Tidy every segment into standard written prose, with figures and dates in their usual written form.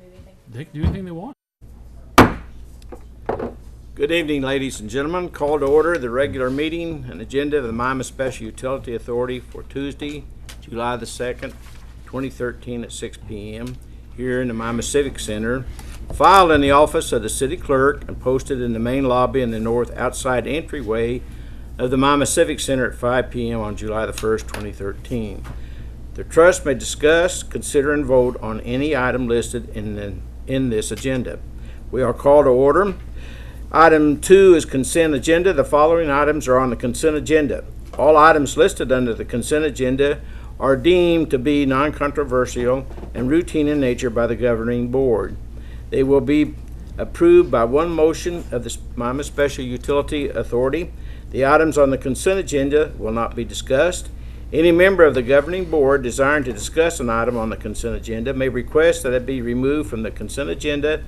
do anything. They can do anything they want. Good evening, ladies and gentlemen. Call to order the regular meeting and agenda of the Miami Special Utility Authority for Tuesday, July the 2nd, 2013 at 6 p.m. here in the Miami Civic Center, filed in the office of the city clerk and posted in the main lobby in the north outside entryway of the Miami Civic Center at 5 p.m. on July the 1st, 2013. The trust may discuss, consider, and vote on any item listed in this agenda. We are called to order. Item 2 is consent agenda. The following items are on the consent agenda. All items listed under the consent agenda are deemed to be non-controversial and routine in nature by the governing board. They will be approved by one motion of the Miami Special Utility Authority. The items on the consent agenda will not be discussed. Any member of the governing board desiring to discuss an item on the consent agenda may request that it be removed from the consent agenda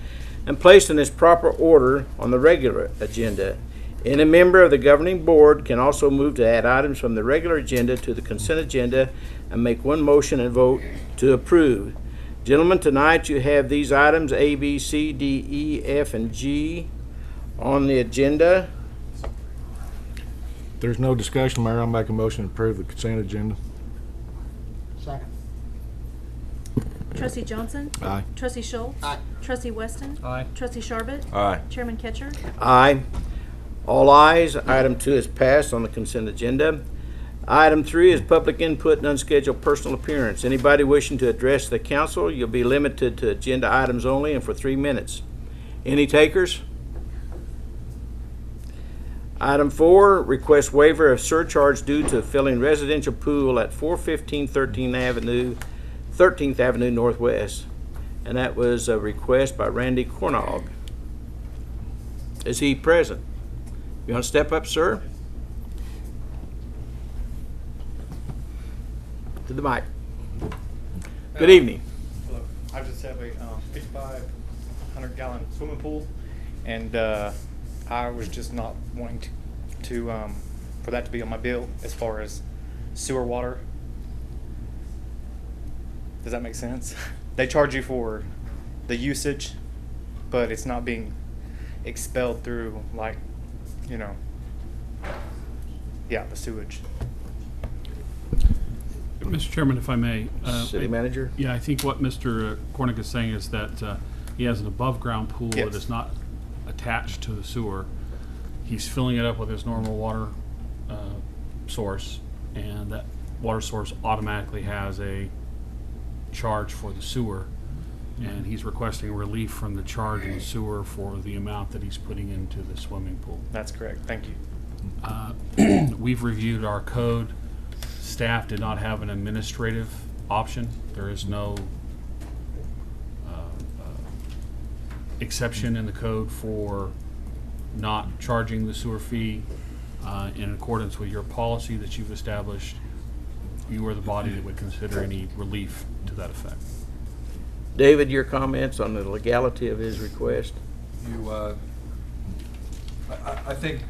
and placed in its proper order on the regular agenda. Any member of the governing board can also move to add items from the regular agenda to the consent agenda and make one motion and vote to approve. Gentlemen, tonight you have these items A, B, C, D, E, F, and G on the agenda. If there's no discussion, Mayor, I'll make a motion to approve the consent agenda. Second. Trustee Johnson? Aye. Trustee Schultz? Aye. Trustee Weston? Aye. Trustee Sharbit? Aye. Chairman Ketcher? Aye. All ayes. Item 2 is passed on the consent agenda. Item 3 is public input and unscheduled personal appearance. Anybody wishing to address the council, you'll be limited to agenda items only and for 3 minutes. Any takers? Item 4, request waiver of surcharge due to filling residential pool at 415 13th Avenue Northwest. And that was a request by Randy Cornog. Is he present? You want to step up, sir? To the mic. Good evening. Hello. I just have a 5,500-gallon swimming pool, and I was just not wanting to for that to be on my bill as far as sewer water. Does that make sense? They charge you for the usage, but it's not being expelled through, like, you know, the sewage. Mr. Chairman, if I may. City manager? Yeah, I think what Mr. Cornick is saying is that he has an above-ground pool Yes. that is not attached to the sewer. He's filling it up with his normal water source, and that water source automatically has a charge for the sewer, and he's requesting relief from the charge in the sewer for the amount that he's putting into the swimming pool. That's correct. Thank you. We've reviewed our code. Staff did not have an administrative option. There is no exception in the code for not charging the sewer fee in accordance with your policy that you've established. You are the body that would consider any relief to that effect. David, your comments on the legality of his request? I think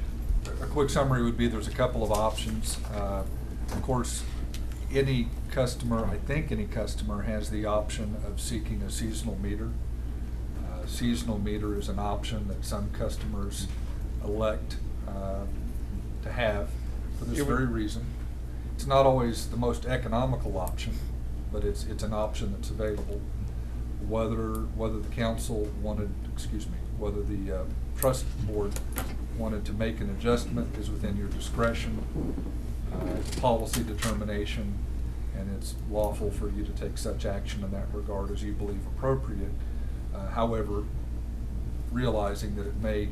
a quick summary would be there's a couple of options. Of course, any customer has the option of seeking a seasonal meter. Seasonal meter is an option that some customers elect to have for this very reason. It's not always the most economical option, but it's an option that's available. Whether the council wanted, whether the trust board wanted to make an adjustment is within your discretion. It's policy determination, and it's lawful for you to take such action in that regard as you believe appropriate. However, realizing that it may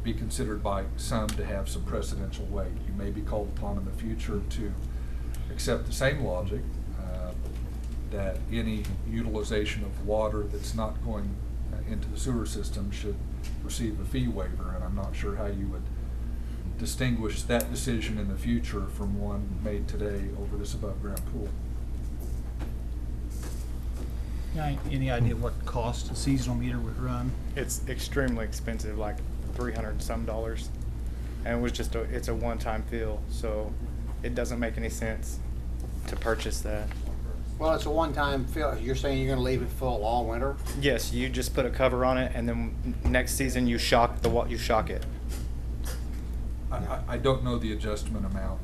be considered by some to have some precedential weight. You may be called upon in the future to accept the same logic, that any utilization of water that's not going into the sewer system should receive a fee waiver, and I'm not sure how you would distinguish that decision in the future from one made today over this above-ground pool. Any idea what cost a seasonal meter would run? It's extremely expensive, like $300 some, and it was just it's a one-time fill, so it doesn't make any sense to purchase that. Well, it's a one-time fill. You're saying you're gonna leave it full all winter? Yes, you just put a cover on it, and then next season you shock it. I don't know the adjustment amount,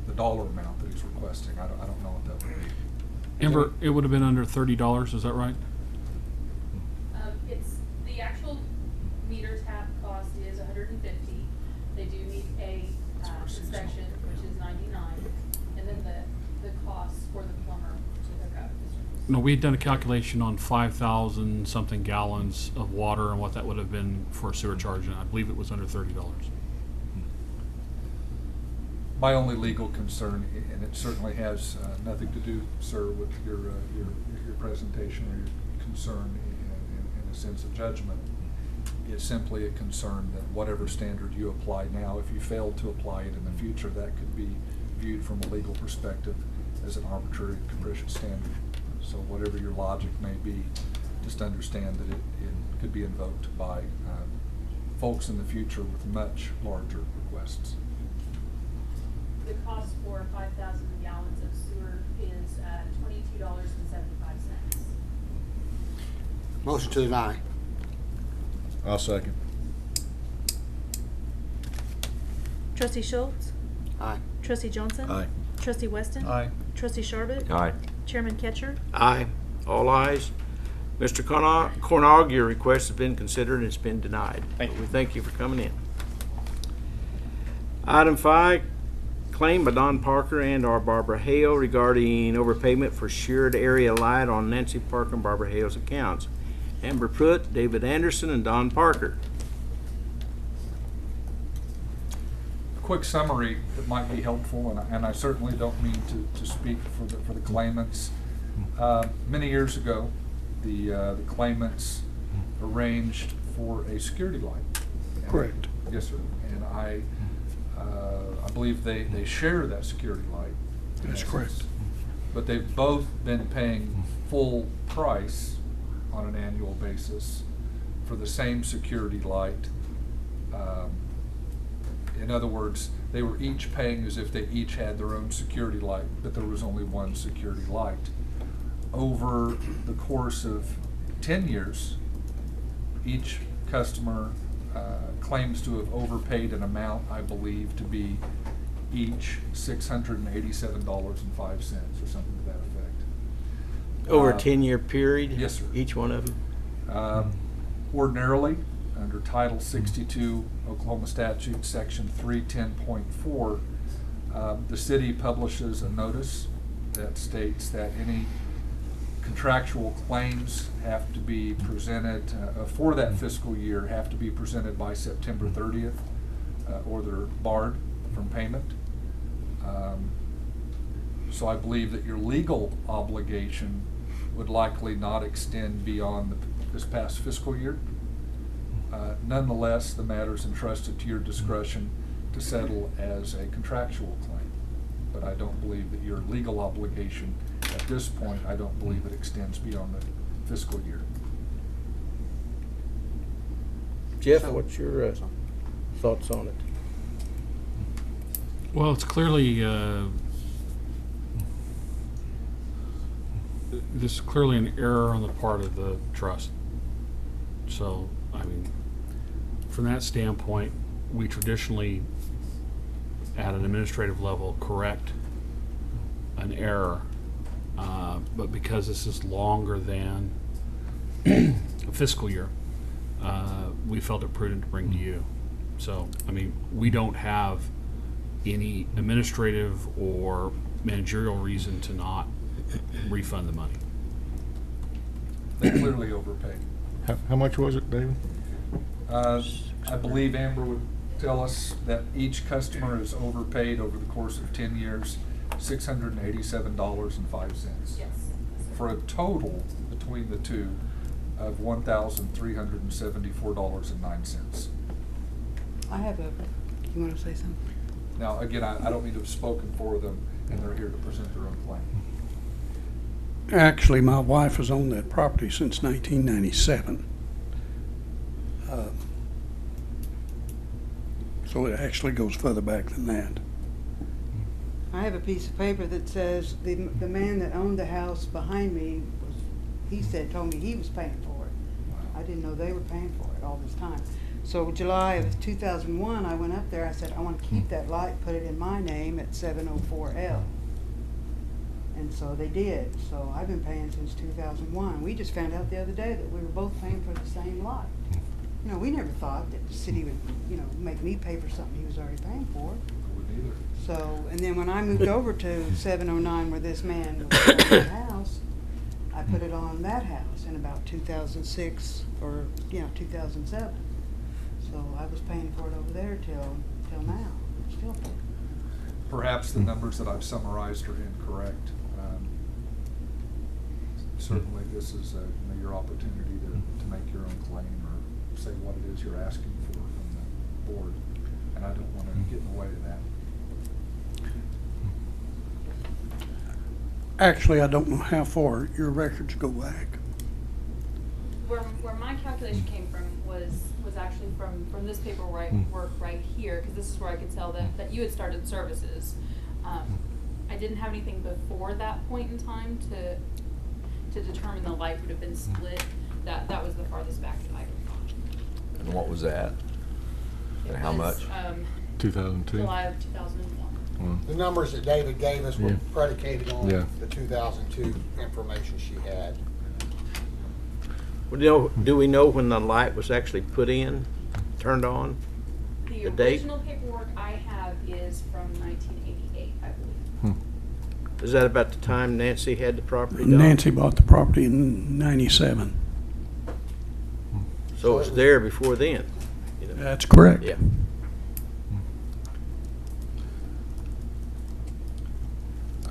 the dollar amount that he's requesting. I don't know what that would be. Amber, it would have been under $30, is that right? It's, the actual meter tap cost is $150. They do need a inspection, which is $99, and then the cost for the plumber to hook up is. No, we had done a calculation on 5,000 something gallons of water and what that would have been for a sewer charge, and I believe it was under $30. My only legal concern, and it certainly has nothing to do, sir, with your presentation or your concern in a sense of judgment, is simply a concern that whatever standard you apply now, if you fail to apply it in the future, that could be viewed from a legal perspective as an arbitrary and capricious standard. So whatever your logic may be, just understand that it could be invoked by folks in the future with much larger requests. The cost for 5,000 gallons of sewer is $22.75. Motion to deny. I'll second. Trustee Schultz? Aye. Trustee Johnson? Aye. Trustee Weston? Aye. Trustee Sharbit? Aye. Chairman Ketcher? Aye. All ayes. Mr. Cornog, your request has been considered and it's been denied. Thank you. We thank you for coming in. Item 5, claim by Don Parker and/or Barbara Hale regarding overpayment for shared area light on Nancy Parker and Barbara Hale's accounts. Amber Pruitt, David Anderson, and Don Parker. A quick summary that might be helpful, and I certainly don't mean to speak for the claimants. Many years ago, the claimants arranged for a security light. Correct. Yes, sir. And I believe they share that security light. That's correct. But they've both been paying full price on an annual basis for the same security light. In other words, they were each paying as if they each had their own security light, but there was only one security light. Over the course of 10 years, each customer claims to have overpaid an amount, I believe, to be each $687.05 or something to that effect. Over a 10-year period? Yes, sir. Each one of them? Ordinarily, under Title 62 Oklahoma Statute, Section 310.4, the city publishes a notice that states that any contractual claims have to be presented for that fiscal year, have to be presented by September 30th, or they're barred from payment. So I believe that your legal obligation would likely not extend beyond this past fiscal year. Nonetheless, the matter is entrusted to your discretion to settle as a contractual claim. But I don't believe that your legal obligation at this point, I don't believe it extends beyond the fiscal year. Jeff, what's your thoughts on it? Well, it's clearly, this is clearly an error on the part of the trust. So, I mean, from that standpoint, we traditionally, at an administrative level, correct an error. But because this is longer than a fiscal year, we felt it prudent to bring to you. So, I mean, we don't have any administrative or managerial reason to not refund the money. They clearly overpaid. How much was it, David? I believe Amber would tell us that each customer is overpaid over the course of 10 years, $687.05. Yes. For a total between the two of $1,374.09. I have a, you want to say something? Now, again, I don't mean to have spoken for them, and they're here to present their own claim. Actually, my wife has owned that property since 1997. So it actually goes further back than that. I have a piece of paper that says the man that owned the house behind me told me he was paying for it. I didn't know they were paying for it all this time. So July of 2001, I went up there, I said, I want to keep that light, put it in my name at 704L. And so they did. So I've been paying since 2001. We just found out the other day that we were both paying for the same light. You know, we never thought that the city would, you know, make me pay for something he was already paying for. I wouldn't either. So, and then when I moved over to 709 where this man was in the house, I put it on that house in about 2006 or, 2007. So I was paying for it over there till now. Still paying. Perhaps the numbers that I've summarized are incorrect. Certainly, this is your opportunity to make your own claim or say what it is you're asking for from the board, and I don't want to get in the way of that. Actually, I don't know how far your records go back. Where my calculation came from was actually from this paperwork right here, because this is where I could tell that you had started services. I didn't have anything before that point in time to determine the light would have been split. That was the farthest back that I could find. And what was that? And how much? 2002. July of 2001. The numbers that David gave us were Yeah. predicated on Yeah. the 2002 information she had. Well, do we know when the light was actually put in, turned on? The The date? original paperwork I have is from 1988, I believe. Is that about the time Nancy had the property done? Nancy bought the property in 97. So it was there before then? you know? That's correct. Yeah.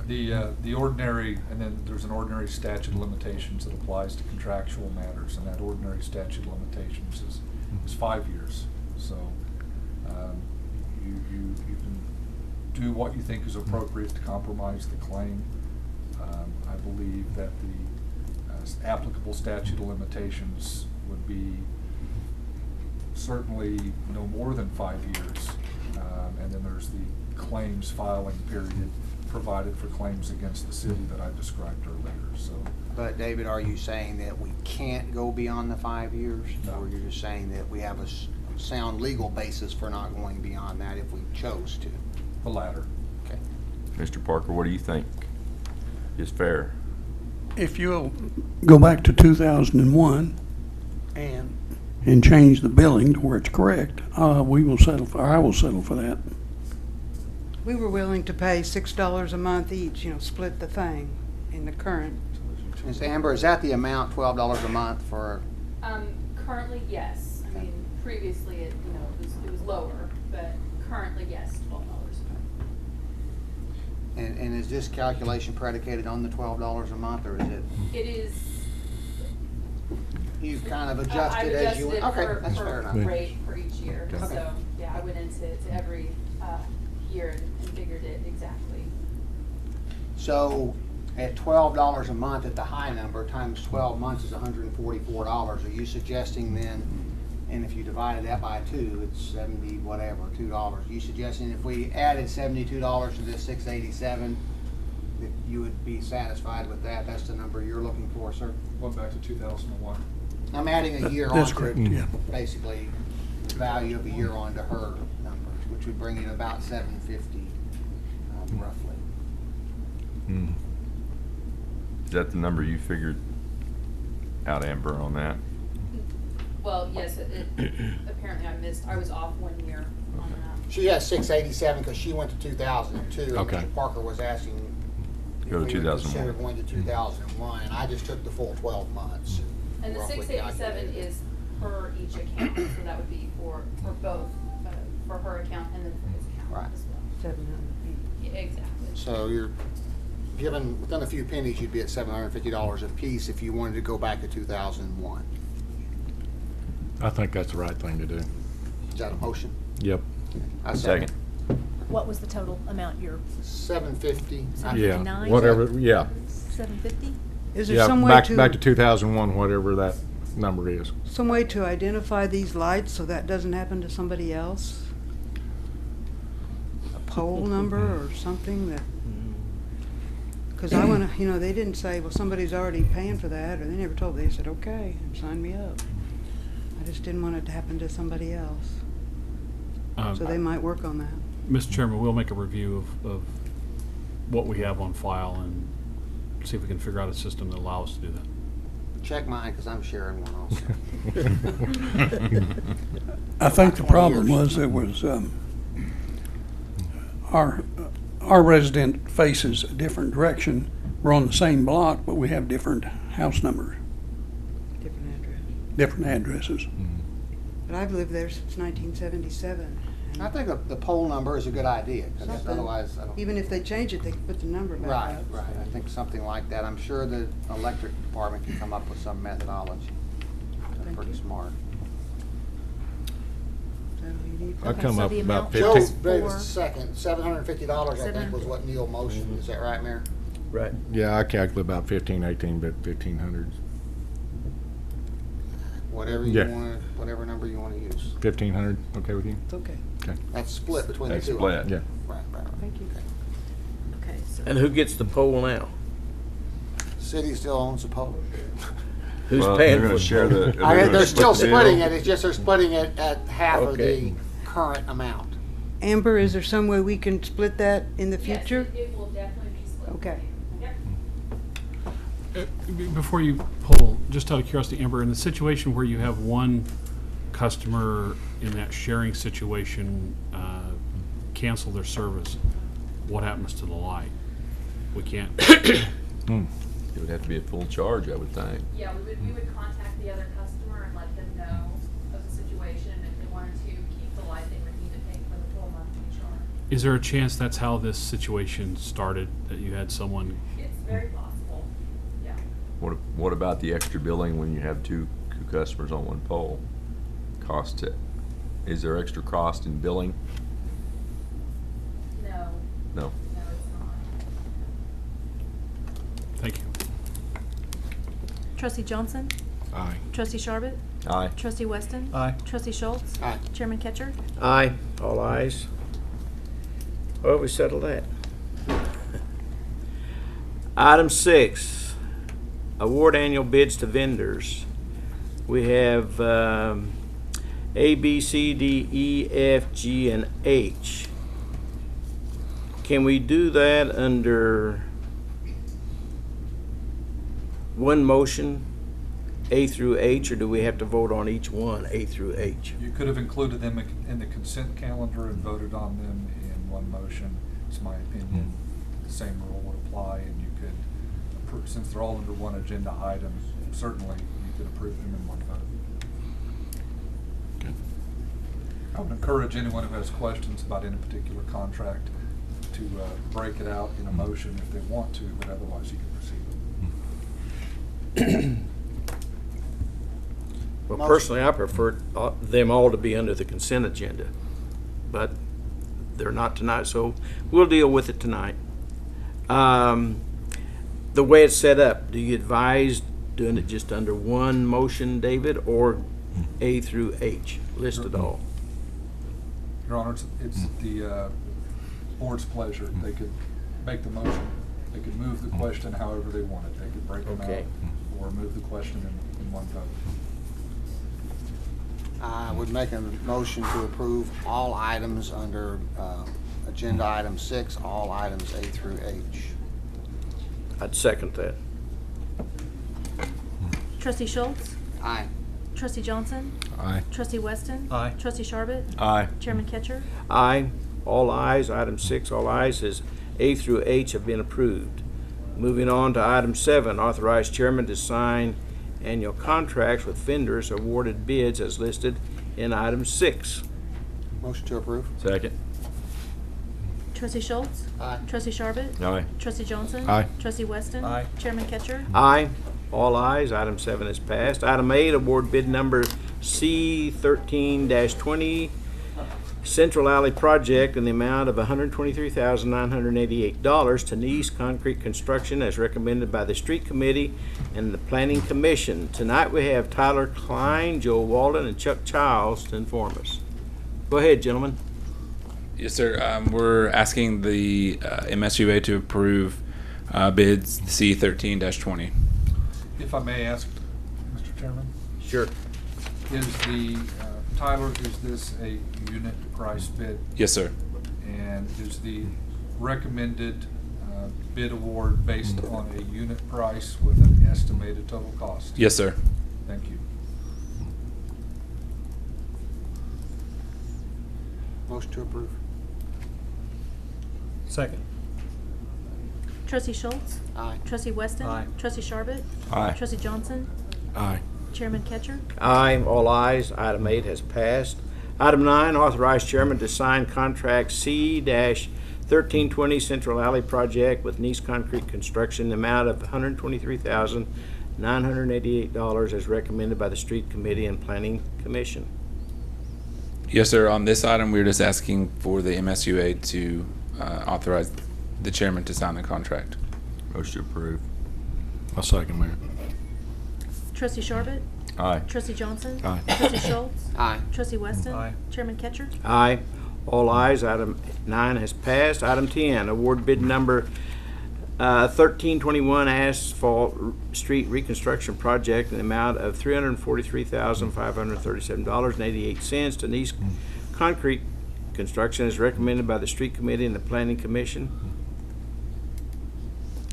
The ordinary, and then there's an ordinary statute of limitations that applies to contractual matters, and that ordinary statute of limitations is 5 years. So you can do what you think is appropriate to compromise the claim. I believe that the applicable statute of limitations would be certainly no more than 5 years. And then there's the claims filing period provided for claims against the city that I described earlier. So, But David, are you saying that we can't go beyond the 5 years? No. Or you're just saying that we have a sound legal basis for not going beyond that if we chose to? the latter. Okay. Mr. Parker, what do you think is fair? If you'll go back to 2001 And and change the billing to where it's correct, we will settle for, I will settle for that. we were willing to pay $6 a month each, split the thing in the current. Ms. Amber, is that the amount, $12 a month for, Currently, yes. I mean, previously it was lower, but currently, yes, $12 a month. and is this calculation predicated on the $12 a month, or is it, It is. you've kind of I've adjusted as you went? adjusted Okay, that's fair enough. rate for each year. Okay. So, yeah, I went into every year and figured it exactly. So at $12 a month at the high number times 12 months is $144. Are you suggesting then, and if you divided that by 2, it's 70 whatever, $2. Are you suggesting if we added $72 to this 687, that you would be satisfied with that? That's the number you're looking for, sir? Went back to 2001. I'm adding a year That's on correct, to yeah. basically the value of a year on to her numbers, which would bring it about $750 roughly. Is that the number you figured out, Amber, on that? Well, yes, apparently I was off 1 year on that. She has 687 because she went to 2002. and Okay. Mr. Parker was asking if Go to we would 2001. consider going to 2001, and I just took the full 12 months. And the roughly 687 calculated. is per each account, so that would be for both, for her account and then for his account Right. as well. 700 Yeah, exactly. So you're given, within a few pennies, you'd be at $750 a piece if you wanted to go back to 2001. I think that's the right thing to do. Is that a motion? Yep. I Second. What was the total amount you're, $750. Yeah, 79? whatever, yeah. 750? Is there Yeah, some way back to to, 2001, whatever that number is. some way to identify these lights so that doesn't happen to somebody else? poll number or something that, because I want to, they didn't say, well, somebody's already paying for that, or they never told me. They said, okay, and signed me up. I just didn't want it to happen to somebody else. So they might work on that. Mr. Chairman, we'll make a review of what we have on file and see if we can figure out a system that allows us to do that. Check mine, because I'm sharing one also. I think the problem was there was, our resident faces a different direction. We're on the same block, but we have different house numbers, Different address. different addresses. But I've lived there since 1977. I think the poll number is a good idea, because Something- otherwise, I don't. Even if they change it, they can put the number back Right, up. right. I think something like that. I'm sure the electric department can come up with some methodology. They're Thank pretty you. smart. So you need- I Okay, come so up the about amount Joe, was 15. wait a for- second, $750 I think was what Neil motioned. Is that right, Mayor? Right. Yeah, I calculate about 15, 18, but 1,500. Whatever you Yeah. want, whatever number you want to use. 1,500, okay with you? It's okay. Okay. That's split between the That's two. split. Yeah. Right, right. Thank you. Okay, so. And who gets the pole now? City still owns the pole. Who's Well, paying they're for gonna the share pole? the. They're still split the splitting bill. it. It's just they're splitting it at half of Okay. the current amount. Amber, is there some way we can split that in the Yes, future? it will definitely be split. Okay. Yep. Before you pull, just out of curiosity, Amber, in the situation where you have one customer in that sharing situation cancel their service, what happens to the light? We can't. It would have to be a full charge, I would think. Yeah, we would contact the other customer and let them know of the situation, and if they wanted to keep the light, they would need to pay for the full monthly charge. Is there a chance that's how this situation started, that you had someone? It's very possible, yeah. What about the extra billing when you have two customers on one pole? Cost it, is there extra cost in billing? No, No. no, it's not. Thank you. Trustee Johnson? Aye. Trustee Sharbit? Aye. Trustee Weston? Aye. Trustee Schultz? Aye. Chairman Ketcher? Aye, all ayes. Well, we settled that. Item 6, award annual bids to vendors. We have A, B, C, D, E, F, G, and H. Can we do that under one motion, A through H, or do we have to vote on each one, A through H? You could have included them in the consent calendar and voted on them in one motion. It's my opinion. The same rule would apply, and you could, since they're all under one agenda item, certainly you could approve them in one vote. I would encourage anyone who has questions about any particular contract to break it out in a motion if they want to, but otherwise you can proceed. Well, personally, I prefer them all to be under the consent agenda, but they're not tonight, so we'll deal with it tonight. The way it's set up, do you advise doing it just under one motion, David, or A through H, listed all? Your Honor, it's the board's pleasure. They could make the motion, they could move the question however they wanted. They could break them out Okay. or move the question in one vote. I would make a motion to approve all items under agenda item 6, all items A through H. I'd second that. Trustee Schultz? Aye. Trustee Johnson? Aye. Trustee Weston? Aye. Trustee Sharbit? Aye. Chairman Ketcher? Aye, all ayes. Item 6, all ayes, is A through H have been approved. Moving on to item 7, authorize chairman to sign annual contracts with vendors awarded bids as listed in item 6. Motion to approve. Second. Trustee Schultz? Aye. Trustee Sharbit? Aye. Trustee Johnson? Aye. Trustee Weston? Aye. Chairman Ketcher? Aye, all ayes. Item 7 is passed. Item 8, award bid number C13-20, Central Alley Project in the amount of $123,988 to Nice Concrete Construction as recommended by the Street Committee and the Planning Commission. Tonight we have Tyler Klein, Joe Walden, and Chuck Childs to inform us. Go ahead, gentlemen. Yes, sir. We're asking the MSUA to approve bids C13-20. If I may ask, Mr. Chairman, Sure. is the, Tyler, is this a unit price bid? Yes, sir. And is the recommended bid award based on a unit price with an estimated total cost? Yes, sir. Thank you. Motion to approve. Second. Trustee Schultz? Aye. Trustee Weston? Aye. Trustee Sharbit? Aye. Trustee Johnson? Aye. Chairman Ketcher? Aye, all ayes. Item 8 has passed. Item 9, authorize chairman to sign contract C-1320 Central Alley Project with Nice Concrete Construction, the amount of $123,988 as recommended by the Street Committee and Planning Commission. Yes, sir. On this item, we're just asking for the MSUA to authorize the chairman to sign the contract. Motion to approve. I'll second, Mayor. Trustee Sharbit? Aye. Trustee Johnson? Aye. Trustee Schultz? Aye. Trustee Weston? Aye. Chairman Ketcher? Aye, all ayes. Item 9 has passed. Item 10, award bid number 1321 Asphalt Street Reconstruction Project in the amount of $343,537.88 to Nice Concrete Construction as recommended by the Street Committee and the Planning Commission.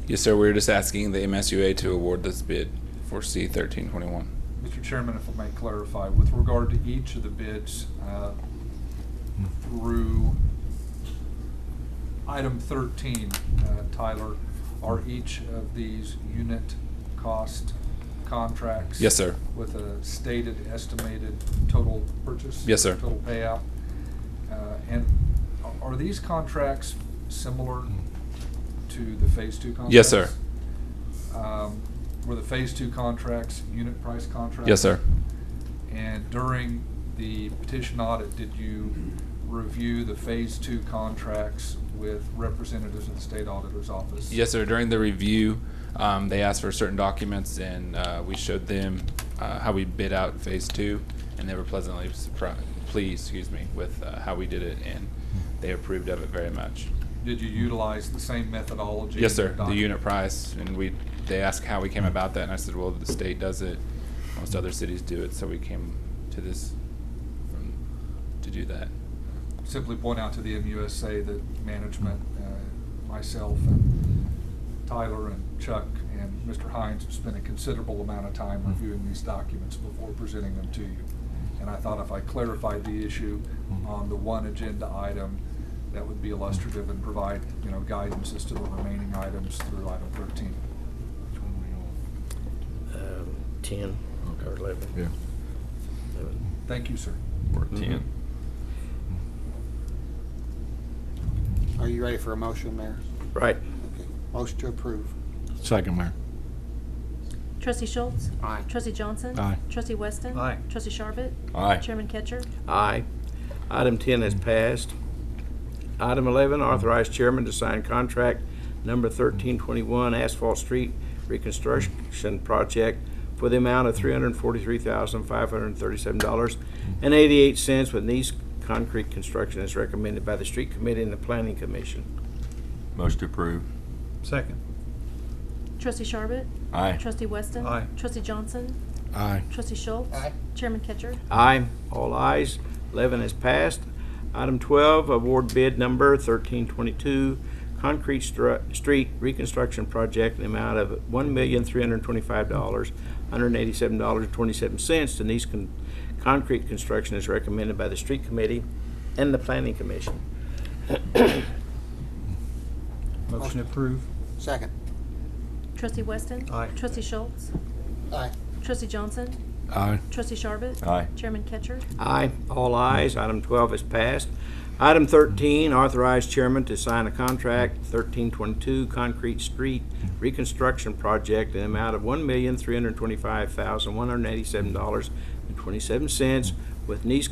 Yes, sir. We're just asking the MSUA to award this bid for C-1321. Mr. Chairman, if I may clarify, with regard to each of the bids through item 13, Tyler, are each of these unit cost contracts? Yes, sir. With a stated estimated total purchase? Yes, sir. Total payout? And are these contracts similar to the Phase 2 contracts? Yes, sir. Were the Phase 2 contracts unit price contracts? Yes, sir. And during the petition audit, did you review the Phase 2 contracts with representatives of the State Auditor's Office? Yes, sir. During the review, they asked for certain documents, and we showed them how we bid out Phase 2, and they were pleasantly pleased, with how we did it, and they approved of it very much. Did you utilize the same methodology? Yes, in sir. your The unit document? price, and they asked how we came about that, and I said, well, the state does it, most other cities do it, so we came to this to do that. Simply point out to the MUSA that management, myself and Tyler and Chuck and Mr. Hines have spent a considerable amount of time reviewing these documents before presenting them to you. And I thought if I clarified the issue on the one agenda item, that would be illustrative and provide, guidance as to the remaining items through item 13. 10 or 11. Yeah. Thank you, sir. We're at 10. Are you ready for a motion, Mayor? Right. Okay. Motion to approve. Second, Mayor. Trustee Schultz? Aye. Trustee Johnson? Aye. Trustee Weston? Aye. Trustee Sharbit? Aye. Chairman Ketcher? Aye. Item 10 has passed. Item 11, authorize chairman to sign contract number 1321 Asphalt Street Reconstruction Project for the amount of $343,537.88 with Nice Concrete Construction as recommended by the Street Committee and the Planning Commission. Motion to approve. Second. Trustee Sharbit? Aye. Trustee Weston? Aye. Trustee Johnson? Aye. Trustee Schultz? Aye. Chairman Ketcher? Aye. All ayes. 11 has passed. Item 12, award bid number 1322, Concrete Street Reconstruction Project in the amount of $1,325,187.27 to Nice Concrete Construction as recommended by the Street Committee and the Planning Commission. Motion approved. Second. Trustee Weston? Aye. Trustee Schultz? Aye. Trustee Johnson? Aye. Trustee Sharbit? Aye. Chairman Ketcher? Aye. All ayes. Item 12 is passed. Item 13, authorize chairman to sign a contract 1322 Concrete Street Reconstruction Project in the amount of $1,325,187.27 with Nice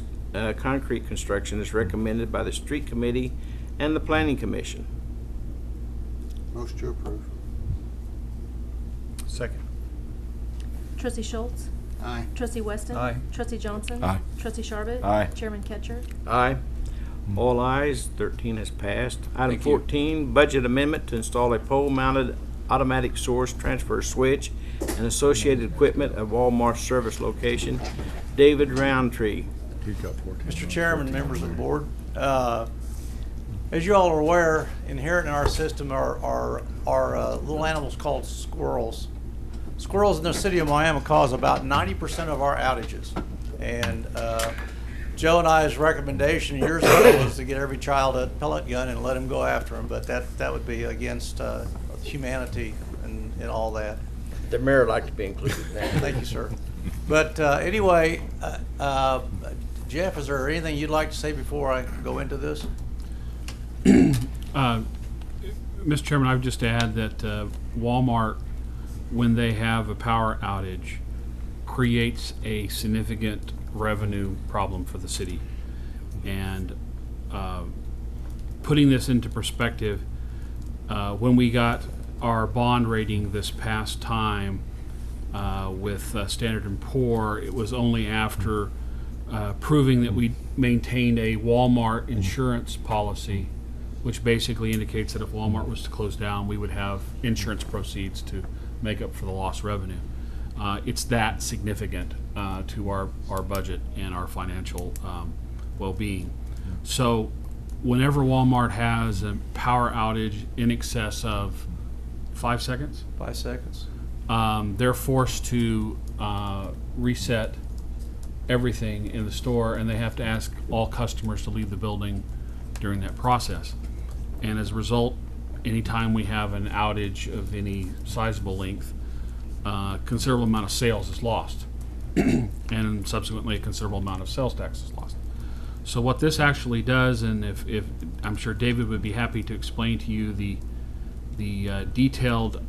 Concrete Construction as recommended by the Street Committee and the Planning Commission. Motion to approve. Second. Trustee Schultz? Aye. Trustee Weston? Aye. Trustee Johnson? Aye. Trustee Sharbit? Aye. Chairman Ketcher? Aye. All ayes, 13 has passed. Item Thank you. 14, budget amendment to install a pole-mounted automatic source transfer switch and associated equipment at Walmart service location. David Roundtree. Mr. Chairman, members of the board, as you all are aware, inherent in our system are little animals called squirrels. Squirrels in the city of Miami cause about 90% of our outages. And Joe and I's recommendation years ago was to get every child a pellet gun and let them go after them, but that would be against humanity and all that. The mayor would like to be included in that. Thank you, sir. But anyway, Jeff, is there anything you'd like to say before I go into this? Mr. Chairman, I would just add that Walmart, when they have a power outage, creates a significant revenue problem for the city. And putting this into perspective, when we got our bond rating this past time with Standard & Poor, it was only after proving that we maintained a Walmart insurance policy, which basically indicates that if Walmart was to close down, we would have insurance proceeds to make up for the lost revenue. It's that significant to our budget and our financial well-being. So whenever Walmart has a power outage in excess of 5 seconds, 5 seconds. they're forced to reset everything in the store, and they have to ask all customers to leave the building during that process. And as a result, anytime we have an outage of any sizable length, a considerable amount of sales is lost, and subsequently a considerable amount of sales tax is lost. So what this actually does, and if I'm sure David would be happy to explain to you the detailed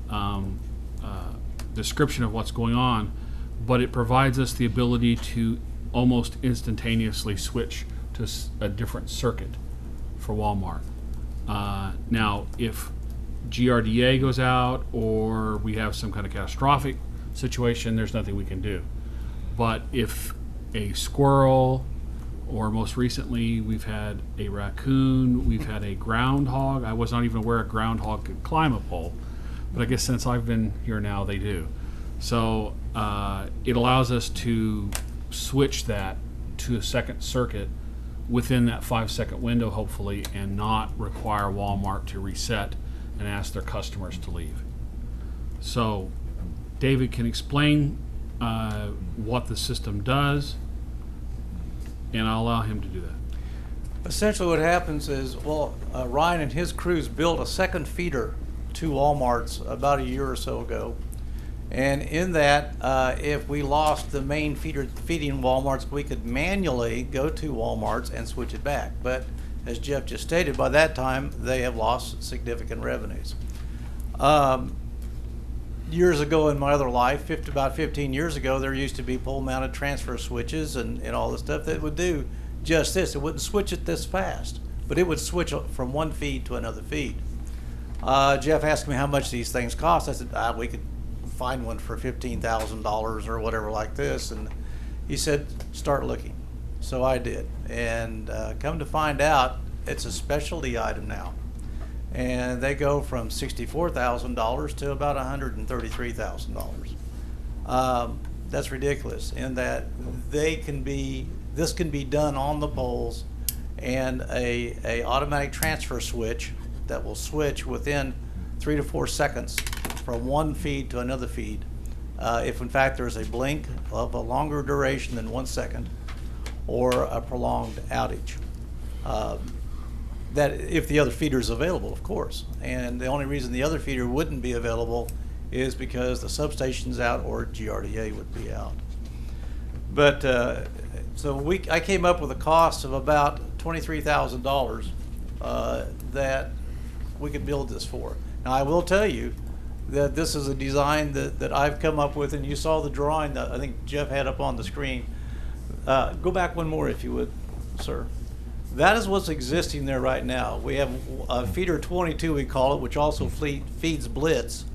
description of what's going on, but it provides us the ability to almost instantaneously switch to a different circuit for Walmart. Now, if GRDA goes out or we have some kind of catastrophic situation, there's nothing we can do. But if a squirrel, or most recently we've had a raccoon, we've had a groundhog. I was not even aware a groundhog could climb a pole, but I guess since I've been here now, they do. So it allows us to switch that to a second circuit within that 5-second window, hopefully, and not require Walmart to reset and ask their customers to leave. So David can explain what the system does, and I'll allow him to do that. Essentially what happens is, Ryan and his crews built a second feeder to Walmart's about a year or so ago. And in that, if we lost the main feeder feeding Walmart's, we could manually go to Walmart's and switch it back. But as Jeff just stated, by that time, they have lost significant revenues. Years ago in my other life, about 15 years ago, there used to be pole-mounted transfer switches and all this stuff that would do just this. It wouldn't switch it this fast, but it would switch from one feed to another feed. Jeff asked me how much these things cost. I said, we could find one for $15,000 or whatever like this. And he said, start looking. So I did. And come to find out, it's a specialty item now. And they go from $64,000 to about $133,000. That's ridiculous in that this can be done on the poles, and a automatic transfer switch that will switch within 3 to 4 seconds from one feed to another feed. If in fact there's a blink of a longer duration than 1 second or a prolonged outage. That if the other feeder is available, of course. And the only reason the other feeder wouldn't be available is because the substation's out or GRDA would be out. But so I came up with a cost of about $23,000 that we could build this for. Now I will tell you that this is a design that I've come up with, and you saw the drawing that I think Jeff had up on the screen. Go back one more if you would, sir. That is what's existing there right now. We have feeder 22, we call it, which also feeds Blitz,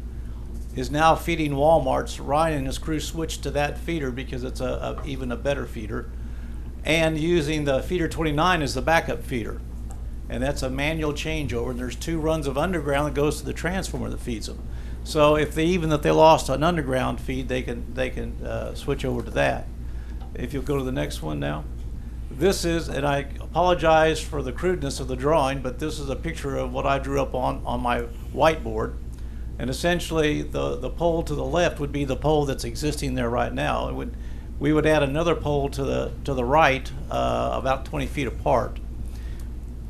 is now feeding Walmart's. Ryan and his crew switched to that feeder because it's even a better feeder, and using the feeder 29 as the backup feeder. and that's a manual changeover. And there's 2 runs of underground that goes to the transformer that feeds them. So if they lost an underground feed, they can switch over to that. If you'll go to the next one now. This is, and I apologize for the crudeness of the drawing, but this is a picture of what I drew up on my whiteboard. And essentially, the pole to the left would be the pole that's existing there right now. We would add another pole to the right, about 20 feet apart.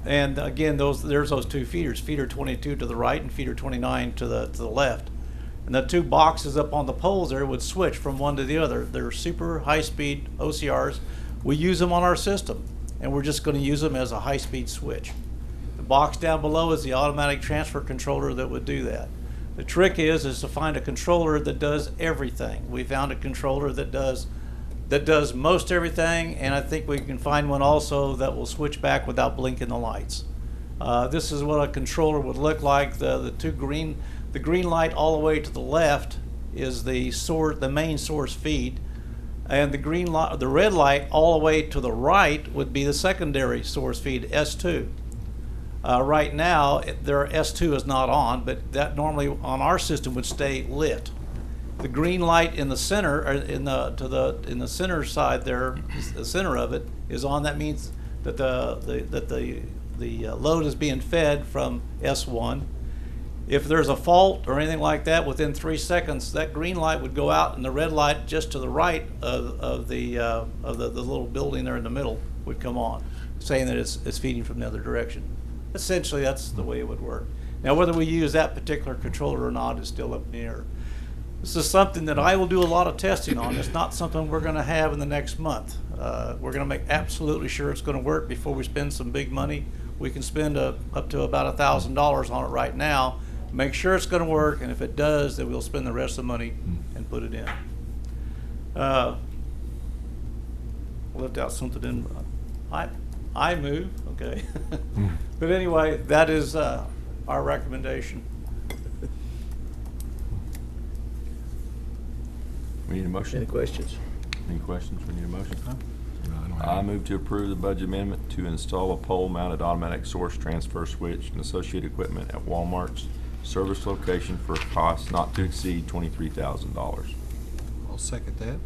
And again, there's those 2 feeders, feeder 22 to the right and feeder 29 to the left. And the 2 boxes up on the poles there would switch from one to the other. They're super high-speed OCRs. We use them on our system, and we're just going to use them as a high-speed switch. The box down below is the automatic transfer controller that would do that. The trick is to find a controller that does everything. We found a controller that does most everything, and I think we can find one also that will switch back without blinking the lights. This is what a controller would look like. The green light all the way to the left is the main source feed, and the red light all the way to the right would be the secondary source feed, S2. Right now, their S2 is not on, but that normally on our system would stay lit. The green light in the center, or in the center side there, the center of it is on. That means that the load is being fed from S1. If there's a fault or anything like that, within 3 seconds, that green light would go out, and the red light just to the right of the little building there in the middle would come on, saying that it's feeding from the other direction. Essentially, that's the way it would work. Now, whether we use that particular controller or not is still up in the air. This is something that I will do a lot of testing on. It's not something we're going to have in the next month. We're going to make absolutely sure it's going to work before we spend some big money. We can spend up to about $1,000 on it right now, make sure it's going to work, and if it does, then we'll spend the rest of the money and put it in. Left out something in. I move, okay. But anyway, that is our recommendation. We need a motion? Any questions? Any questions? We need a motion? I move to approve the budget amendment to install a pole-mounted automatic source transfer switch and associated equipment at Walmart's service location for a cost not to exceed $23,000. I'll second that.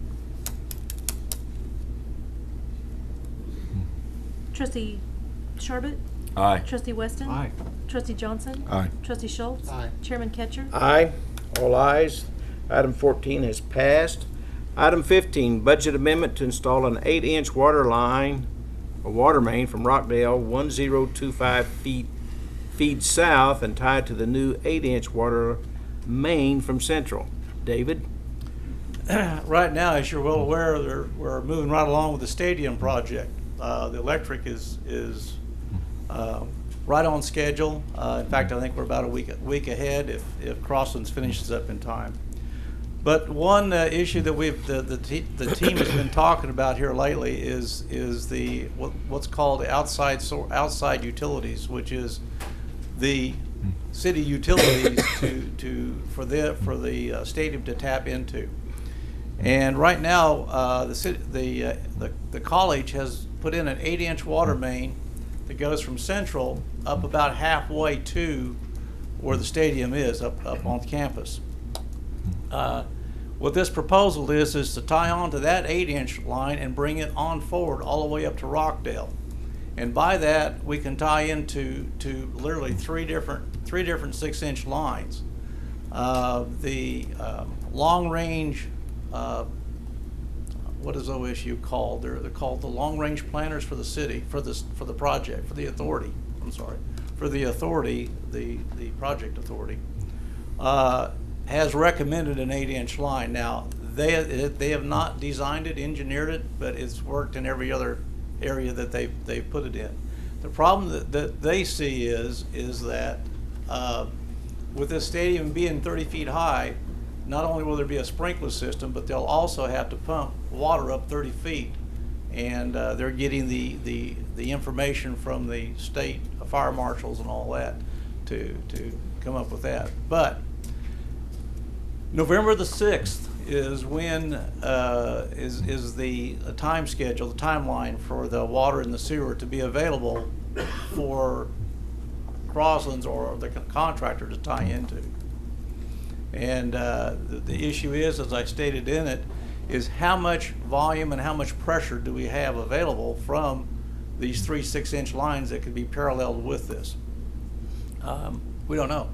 Trustee Sharbut? Aye. Trustee Weston? Aye. Trustee Johnson? Aye. Trustee Schultz? Aye. Chairman Ketcher? Aye. All ayes. Item 14 has passed. Item 15, budget amendment to install an 8-inch water main from Rockdale 1025 feet south and tied to the new 8-inch water main from Central. David? Right now, as you're well aware, we're moving right along with the stadium project. The electric is right on schedule. In fact, I think we're about a week ahead if Crosslands finishes up in time. But one issue that the team has been talking about here lately is what's called outside utilities, which is the city utilities for the stadium to tap into. And right now, the college has put in an 8-inch water main that goes from Central up about halfway to where the stadium is, up on campus. What this proposal is to tie on to that 8-inch line and bring it on forward all the way up to Rockdale. And by that, we can tie into literally three different 6-inch lines. The long range, what is OSU called? They're called the long range planners for the city, for the project, for the authority. I'm sorry, for the authority, the project authority. Has recommended an 8-inch line. Now, they have not designed it, engineered it, but it's worked in every other area that they've put it in. The problem that they see is that with this stadium being 30 feet high, not only will there be a sprinkler system, but they'll also have to pump water up 30 feet. And they're getting the information from the state fire marshals and all that to come up with that. But November the 6th is when is the time schedule, the timeline for the water and the sewer to be available for Croslands or the contractor to tie into. And the issue is, as I stated in it, is how much volume and how much pressure do we have available from these 3 6-inch lines that could be paralleled with this? We don't know.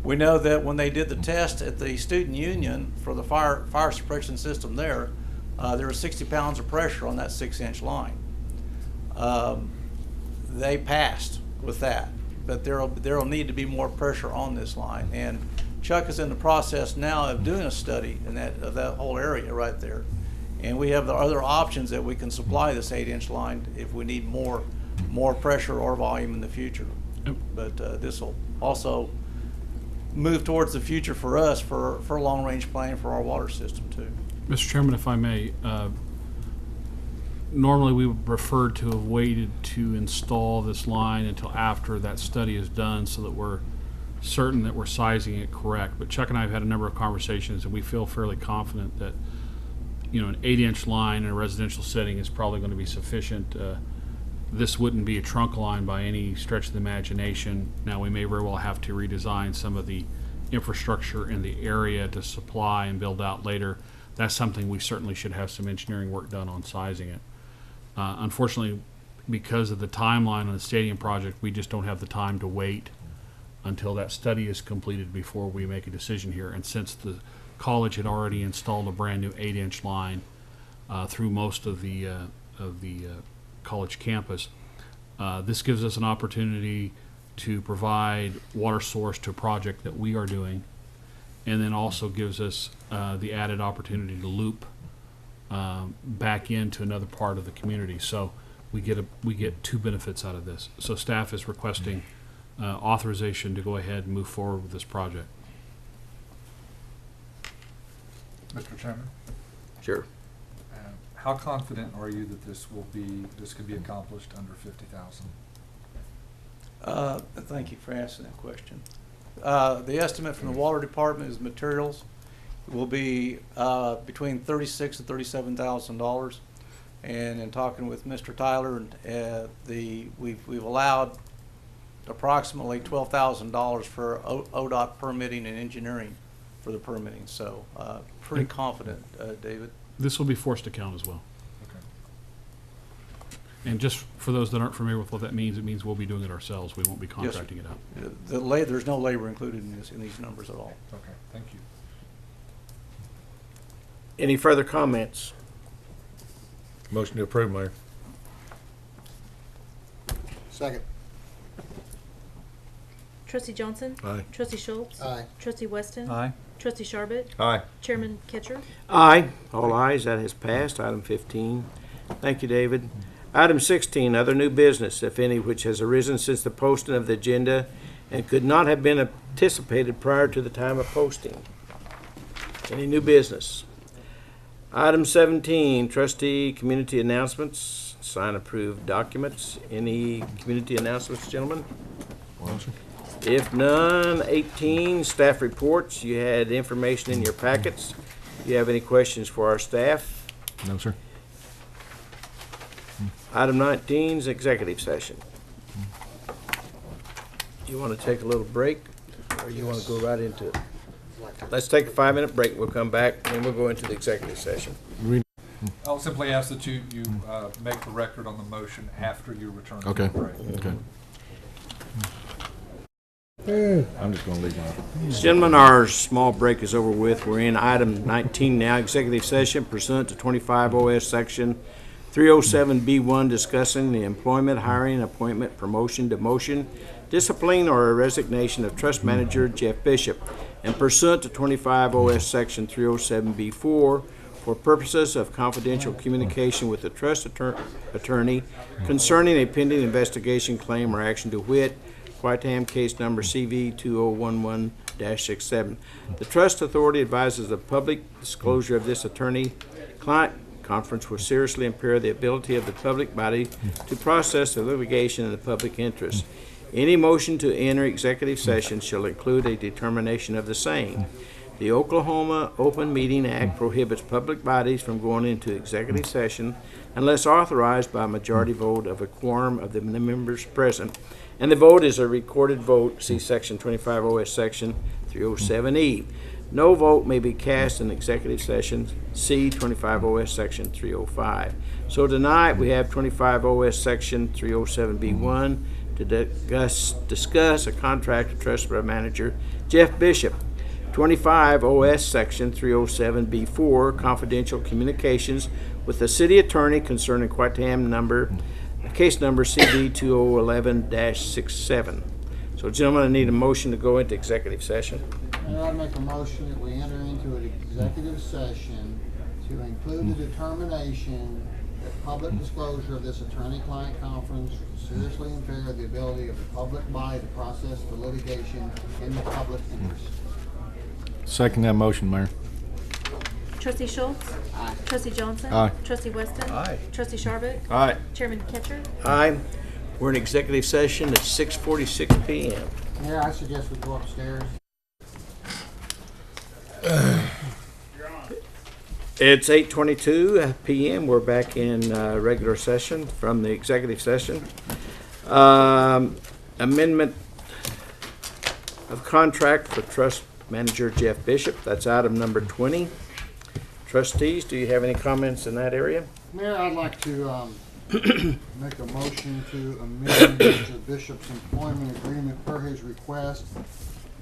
We know that when they did the test at the student union for the fire suppression system there was 60 pounds of pressure on that 6-inch line. They passed with that, but there'll need to be more pressure on this line. And Chuck is in the process now of doing a study of that whole area right there. And we have the other options that we can supply this 8-inch line if we need more pressure or volume in the future. But this will also move towards the future for us for long-range planning for our water system too. Mr. Chairman, if I may, normally we would prefer to have waited to install this line until after that study is done so that we're certain that we're sizing it correct. But Chuck and I have had a number of conversations, and we feel fairly confident that, you know, an 8-inch line in a residential setting is probably going to be sufficient. This wouldn't be a trunk line by any stretch of the imagination. Now, we may very well have to redesign some of the infrastructure in the area to supply and build out later. That's something we certainly should have some engineering work done on sizing it. Unfortunately, because of the timeline on the stadium project, we just don't have the time to wait until that study is completed before we make a decision here. And since the college had already installed a brand new 8-inch line through most of the college campus, this gives us an opportunity to provide water source to a project that we are doing, and then also gives us the added opportunity to loop back into another part of the community. So we get 2 benefits out of this. So staff is requesting authorization to go ahead and move forward with this project. Mr. Chairman? Sure. How confident are you that this can be accomplished under 50,000? Thank you for asking that question. The estimate from the water department is materials will be between $36,000 and $37,000. And in talking with Mr. Tyler, we've allowed approximately $12,000 for ODOT permitting and engineering for the permitting. So pretty confident, David. This will be forced account as well. Okay. And just for those that aren't familiar with what that means, it means we'll be doing it ourselves. We won't be contracting it out. There's no labor included in these numbers at all. Okay, thank you. Any further comments? Motion to approve, Mayor. Second. Trustee Johnson? Aye. Trustee Schultz? Aye. Trustee Weston? Aye. Trustee Sharbit? Aye. Chairman Kitcher? Aye. All ayes. That has passed. Item 15. Thank you, David. Item 16, other new business, if any, which has arisen since the posting of the agenda and could not have been anticipated prior to the time of posting. Any new business? Item 17, trustee community announcements, sign approved documents. Any community announcements, gentlemen? Motion. If none, 18, staff reports. You had information in your packets. Do you have any questions for our staff? No, sir. Item 19 is executive session. You want to take a little break, or you want to go right into it? Let's take a 5-minute break. We'll come back, and we'll go into the executive session. I'll simply ask that you make the record on the motion after you return from Okay. the break. Okay. I'm just gonna leave my. Gentlemen, our small break is over with. We're in item 19 now, executive session pursuant to 25 OS Section 307B1, discussing the employment, hiring, appointment, promotion, demotion, discipline, or resignation of Trust Manager Jeff Bishop, and pursuant to 25 OS Section 307B4, for purposes of confidential communication with the trust attorney concerning a pending investigation, claim, or action, to wit, Quitam case number CV 2011-67. The trust authority advises the public disclosure of this attorney-client conference will seriously impair the ability of the public body to process the litigation in the public interest. Any motion to enter executive session shall include a determination of the same. The Oklahoma Open Meeting Act prohibits public bodies from going into executive session unless authorized by a majority vote of a quorum of the members present, and the vote is a recorded vote. See Section 25 OS Section 307E. No vote may be cast in executive session. See 25 OS Section 305. So tonight we have 25 OS Section 307B1 to discuss a contract of trust by manager Jeff Bishop. 25 OS Section 307B4 confidential communications with the city attorney concerning case number CD 2011-67. So gentlemen, I need a motion to go into executive session. Mayor, I'd make a motion that we enter into an executive session to include the determination that public disclosure of this attorney-client conference will seriously impair the ability of the public body to process the litigation in the public interest. Second that motion, Mayor. Trustee Schultz? Aye. Trustee Johnson? Aye. Trustee Weston? Aye. Trustee Sharbuck? Aye. Chairman Ketcher? Aye. We're in executive session at 6:46 p.m. Mayor, I suggest we go upstairs. It's 8:22 p.m. We're back in regular session from the executive session. Amendment of contract for trust manager Jeff Bishop. That's item number 20. Trustees, do you have any comments in that area? Mayor, I'd like to make a motion to amend Mr. Bishop's employment agreement per his request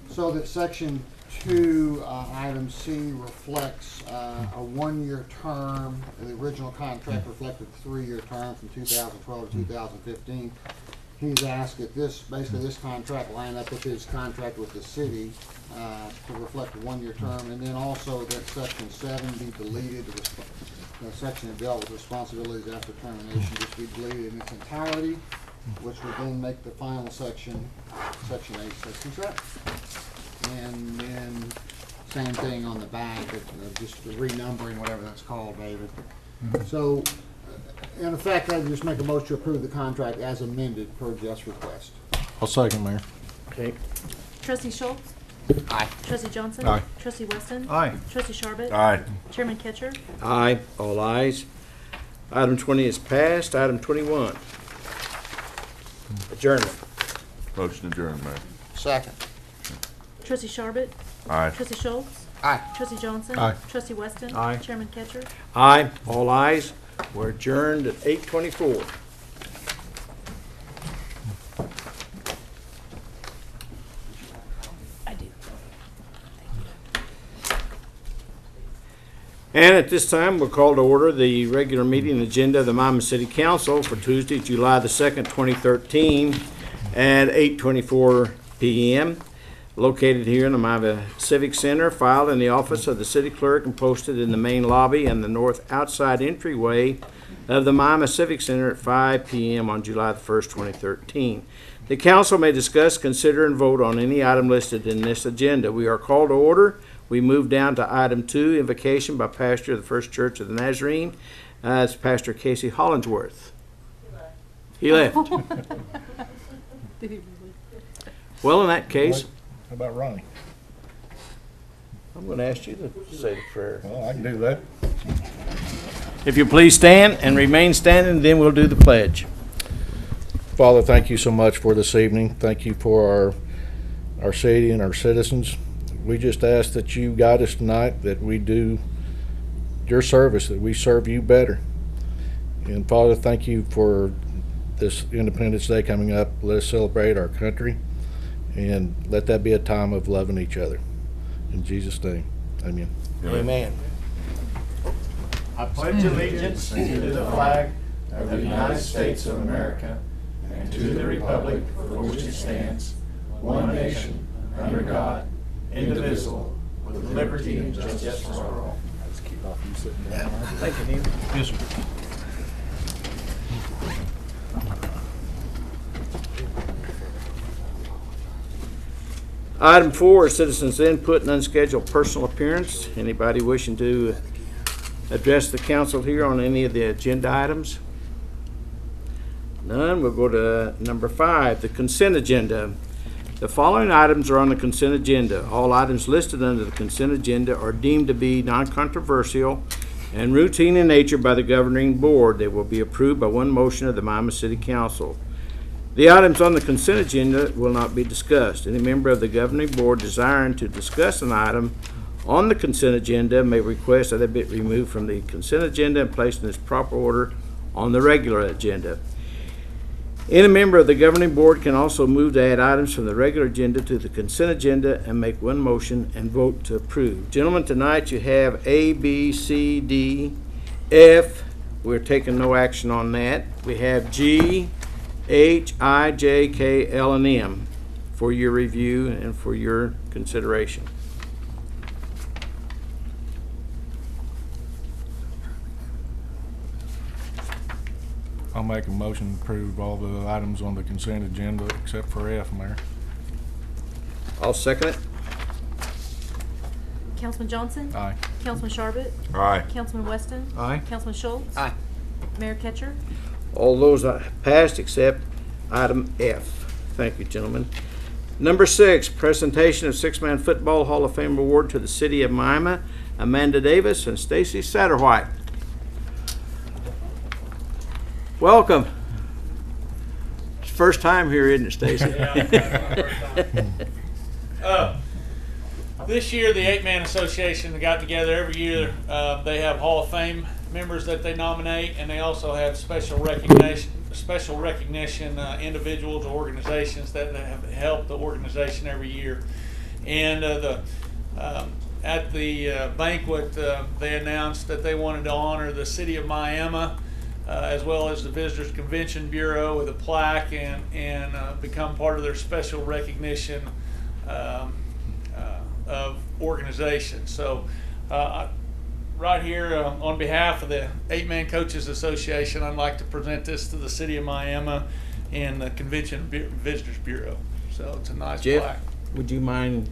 so that Section 2, Item C reflects a one-year term. The original contract reflected a 3-year term from 2012 to 2015. He's asked that this contract line up with his contract with the city to reflect a one-year term, and then also that Section 7 be deleted. The section that dealt with responsibilities after termination just be deleted in its entirety, which would then make the final section, Section 8, Section 7. And then same thing on the back, just the renumbering, whatever that's called, David. So, in effect, I just make a motion to approve the contract as amended per Jeff's request. I'll second, Mayor. Okay. Trustee Schultz? Aye. Trustee Johnson? Aye. Trustee Weston? Aye. Trustee Sharbuck? Aye. Chairman Ketcher? Aye. All ayes. Item 20 is passed. Item 21. Adjournment. Motion adjourned, Mayor. Second. Trustee Sharbuck? Aye. Trustee Schultz? Aye. Trustee Johnson? Aye. Trustee Weston? Aye. Chairman Ketcher? Aye. All ayes. We're adjourned at 8:24. I do. And at this time, we'll call to order the regular meeting agenda of the Miami City Council for Tuesday, July the 2nd, 2013, at 8:24 p.m. Located here in the Miami Civic Center, filed in the office of the city clerk and posted in the main lobby and the north outside entryway of the Miami Civic Center at 5 p.m. on July the 1st, 2013. The council may discuss, consider, and vote on any item listed in this agenda. We are called to order. We move down to item 2, invocation by pastor of the First Church of the Nazarene. It's Pastor Casey Hollingsworth. He left. Did he really? Well, in that case, How about Ronnie? I'm going to ask you to say the prayer. Well, I can do that. If you please stand and remain standing, then we'll do the pledge. Father, thank you so much for this evening. Thank you for our city and our citizens. We just ask that you guide us tonight, that we do your service, that we serve you better. And Father, thank you for this Independence Day coming up. Let us celebrate our country, and let that be a time of loving each other. In Jesus' name, amen. Amen. I pledge allegiance to the flag of the United States of America and to the republic for which it stands, one nation, under God, indivisible, with liberty and justice for all. Let's keep off you sitting down. Thank you, Neil. Yes, sir. Item 4 is citizens' input and unscheduled personal appearance. Anybody wishing to address the council here on any of the agenda items? None. We'll go to number 5, the consent agenda. The following items are on the consent agenda. All items listed under the consent agenda are deemed to be non-controversial and routine in nature by the governing board. They will be approved by one motion of the Miami City Council. The items on the consent agenda will not be discussed. Any member of the governing board desiring to discuss an item on the consent agenda may request that it be removed from the consent agenda and placed in its proper order on the regular agenda. Any member of the governing board can also move to add items from the regular agenda to the consent agenda and make one motion and vote to approve. Gentlemen, tonight you have A, B, C, D, F. We're taking no action on that. We have G, H, I, J, K, L, and M for your review and for your consideration. I'll make a motion to approve all the items on the consent agenda except for F, Mayor. I'll second it. Councilman Johnson? Aye. Councilman Sharbit? Aye. Councilman Weston? Aye. Councilman Schultz? Aye. Mayor Ketcher? All those are passed except item F. Thank you, gentlemen. Number 6, presentation of Six-Man Football Hall of Fame Award to the City of Miami, Amanda Davis and Stacy Satterwhite. Welcome. It's first time here, isn't it, Stacy? This year, the 8-Man Association got together every year. They have Hall of Fame members that they nominate, and they also have special recognition individuals or organizations that have helped the organization every year. And at the banquet, they announced that they wanted to honor the City of Miami, as well as the Visitors Convention Bureau with a plaque and become part of their special recognition of organizations. So right here on behalf of the 8-Man Coaches Association, I'd like to present this to the City of Miami and the Convention Visitors Bureau. So it's a nice Jeff, plaque. would you mind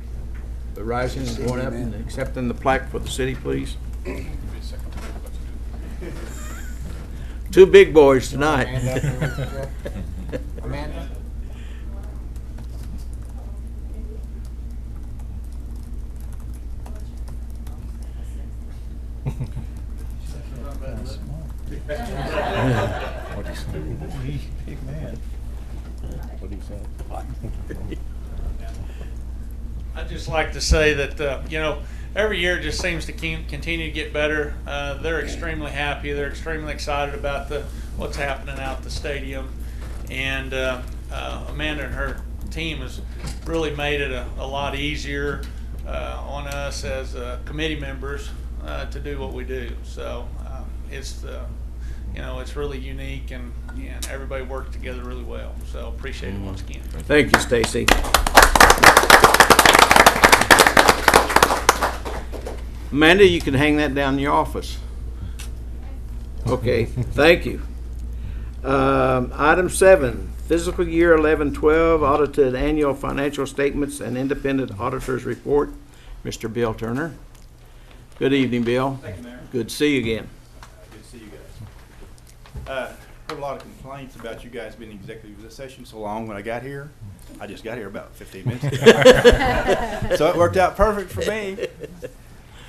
rising and going up and accepting the plaque for the city, please? Two big boys tonight. Amanda? What'd he say? Big man. What'd he say? I'd just like to say that, every year it just seems to continue to get better. They're extremely happy. They're extremely excited about what's happening out at the stadium. And Amanda and her team has really made it a lot easier on us as committee members to do what we do. So it's really unique, and everybody worked together really well. So appreciate it once again. Thank you, Stacy. Amanda, you can hang that down in your office. Okay, thank you. Item 7, fiscal year 11-12 audited annual financial statements and independent auditors report. Mr. Bill Turner. Good evening, Bill. Thank you, Mayor. Good to see you again. Good to see you guys. Heard a lot of complaints about you guys being in executive session so long when I got here. I just got here about 15 minutes ago. So it worked out perfect for me.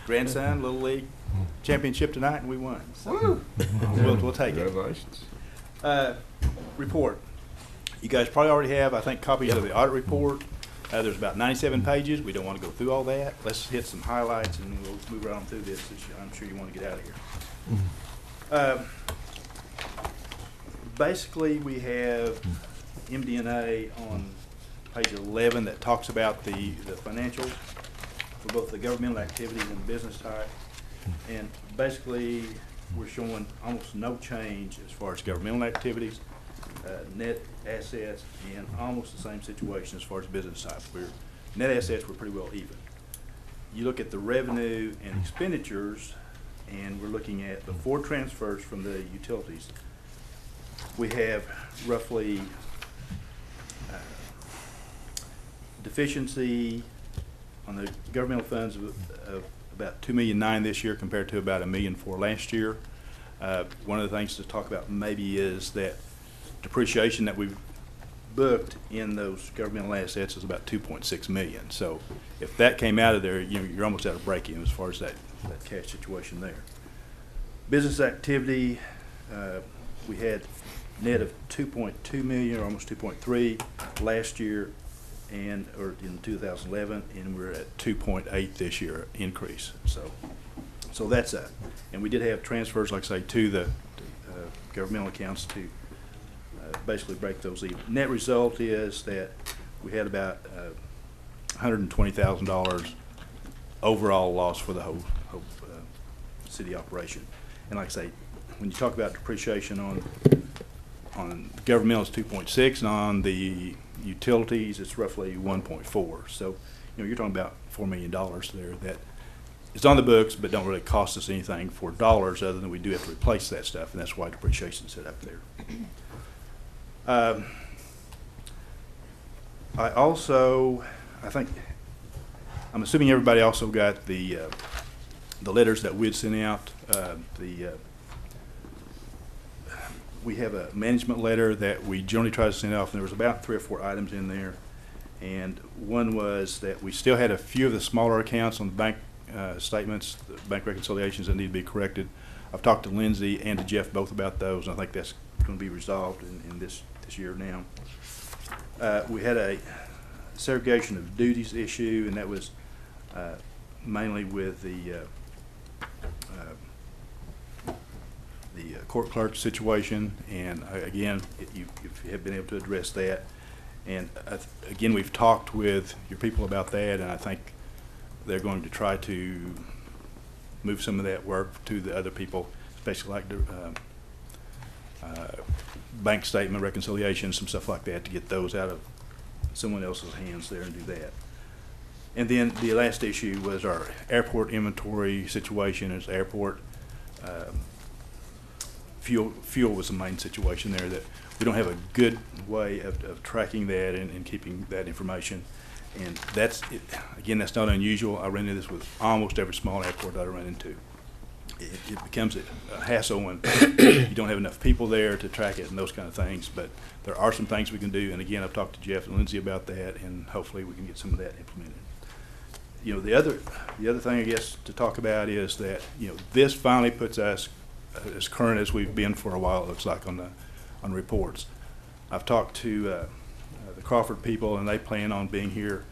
Grandson, Little League championship tonight, and we won. So we'll take it. Congratulations. Report. You guys probably already have, I think, copies of the audit report. There's about 97 pages. We don't want to go through all that. Let's hit some highlights, and we'll move right on through this, which I'm sure you want to get out of here. Basically, we have MD&A on page 11 that talks about the financials for both the governmental activities and business type. And basically, we're showing almost no change as far as governmental activities, net assets, and almost the same situation as far as business type. Net assets were pretty well even. You look at the revenue and expenditures, and we're looking at before transfers from the utilities. We have roughly deficiency on the governmental funds of about $2.9 million this year compared to about $1.4 million last year. One of the things to talk about maybe is that depreciation that we've booked in those governmental assets is about 2.6 million. So if that came out of there, you're almost at a break-even as far as that cash situation there. Business activity, we had net of 2.2 million, or almost 2.3 last year, or in 2011, and we're at 2.8 this year increase. So that's that. And we did have transfers, like I say, to the governmental accounts to basically break those even. Net result is that we had about $120,000 overall loss for the whole city operation. And like I say, when you talk about depreciation on governmental, it's 2.6, and on the utilities, it's roughly 1.4. So, you're talking about $4 million there that is on the books, but don't really cost us anything for dollars, other than we do have to replace that stuff, and that's why depreciation is set up there. I'm assuming everybody also got the letters that we'd sent out. We have a management letter that we generally try to send off, and there was about 3 or 4 items in there. And one was that we still had a few of the smaller accounts on the bank statements, the bank reconciliations that need to be corrected. I've talked to Lindsay and to Jeff both about those, and I think that's going to be resolved in this year now. We had a segregation of duties issue, and that was mainly with the court clerk situation, and again, you have been able to address that. And again, we've talked with your people about that, and I think they're going to try to move some of that work to the other people, especially like the bank statement reconciliation, some stuff like that, to get those out of someone else's hands there and do that. And then the last issue was our airport inventory situation. As airport fuel was the main situation there, that we don't have a good way of tracking that and keeping that information. And that's, again, that's not unusual. I ran into this with almost every small airport that I run into. It becomes a hassle when you don't have enough people there to track it and those kind of things. But there are some things we can do. And again, I've talked to Jeff and Lindsay about that, and hopefully we can get some of that implemented. The other thing I guess to talk about is that this finally puts us as current as we've been for a while. It looks like on reports. I've talked to the Crawford people, and they plan on being here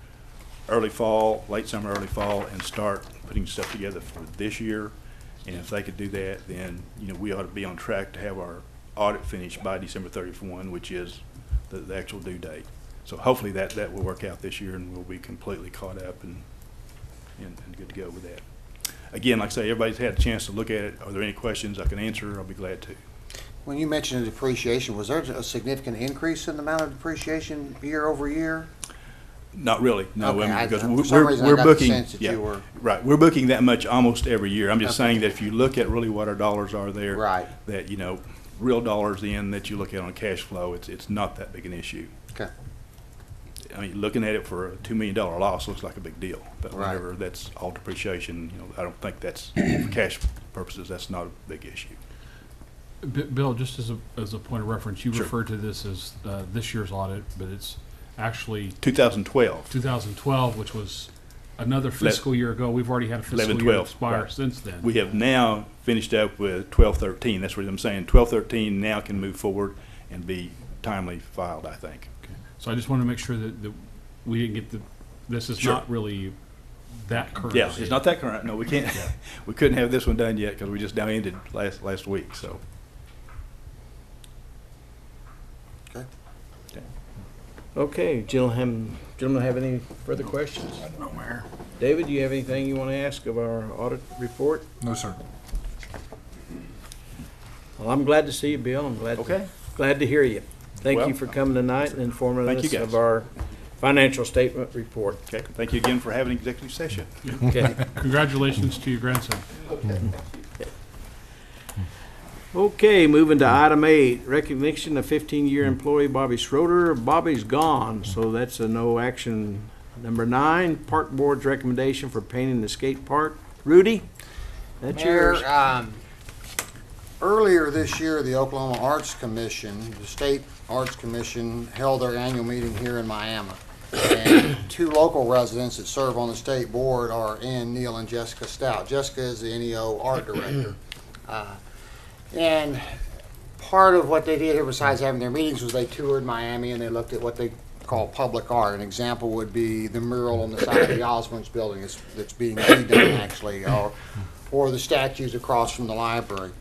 early fall, late summer, early fall, and start putting stuff together for this year. And if they could do that, then we ought to be on track to have our audit finished by December 31, which is the actual due date. So hopefully that will work out this year, and we'll be completely caught up and good to go with that. Again, like I say, everybody's had a chance to look at it. Are there any questions I can answer? I'll be glad to. When you mentioned the depreciation, was there a significant increase in the amount of depreciation year over year? Not really, no. Okay, Because for some reason I got the sense that you were... Right, we're booking that much almost every year. I'm just saying that if you look at really what our dollars are there, right, that real dollars in that you look at on cash flow, it's not that big an issue. Okay. I mean, looking at it for a $2 million loss looks like a big deal, but right, whenever that's all depreciation, I don't think that's, for cash purposes, that's not a big issue. Bill, just as a point of reference, you Sure. referred to this as this year's audit, but it's actually 2012. 2012, which was another fiscal year ago. We've already had a fiscal 11-12, year expire right. since then. We have now finished up with 12-13. That's what I'm saying. 12-13 now can move forward and be timely filed, I think. Okay. So I just want to make sure that we didn't get this is Sure. not really that current. Yeah, it's not that current. No, we can't. Yeah. We couldn't have this one done yet because we just now ended last week. So. okay. Okay, gentlemen have any further questions? No, Mayor. David, do you have anything you want to ask of our audit report? No, sir. Well, I'm glad to see you, Bill. I'm glad to hear you. Thank Well, you for coming tonight and informing thank you, us guys. of our financial statement report. Okay. Thank you again for having an executive session. Okay. Congratulations to your grandson. Okay, moving to item 8, recognition of 15-year employee Bobby Schroeder. Bobby's gone, so that's a no action. Number 9, Park Board's recommendation for painting the skate park. Rudy, that's Mayor, yours. Earlier this year, the Oklahoma Arts Commission, the State Arts Commission, held their annual meeting here in Miami. And 2 local residents that serve on the state board are Neil and Jessica Stout. Jessica is the NEO art director. And part of what they did here, besides having their meetings, was they toured Miami and they looked at what they call public art. An example would be the mural on the side of the Osborne's building that's being redone, actually, or the statues across from the library.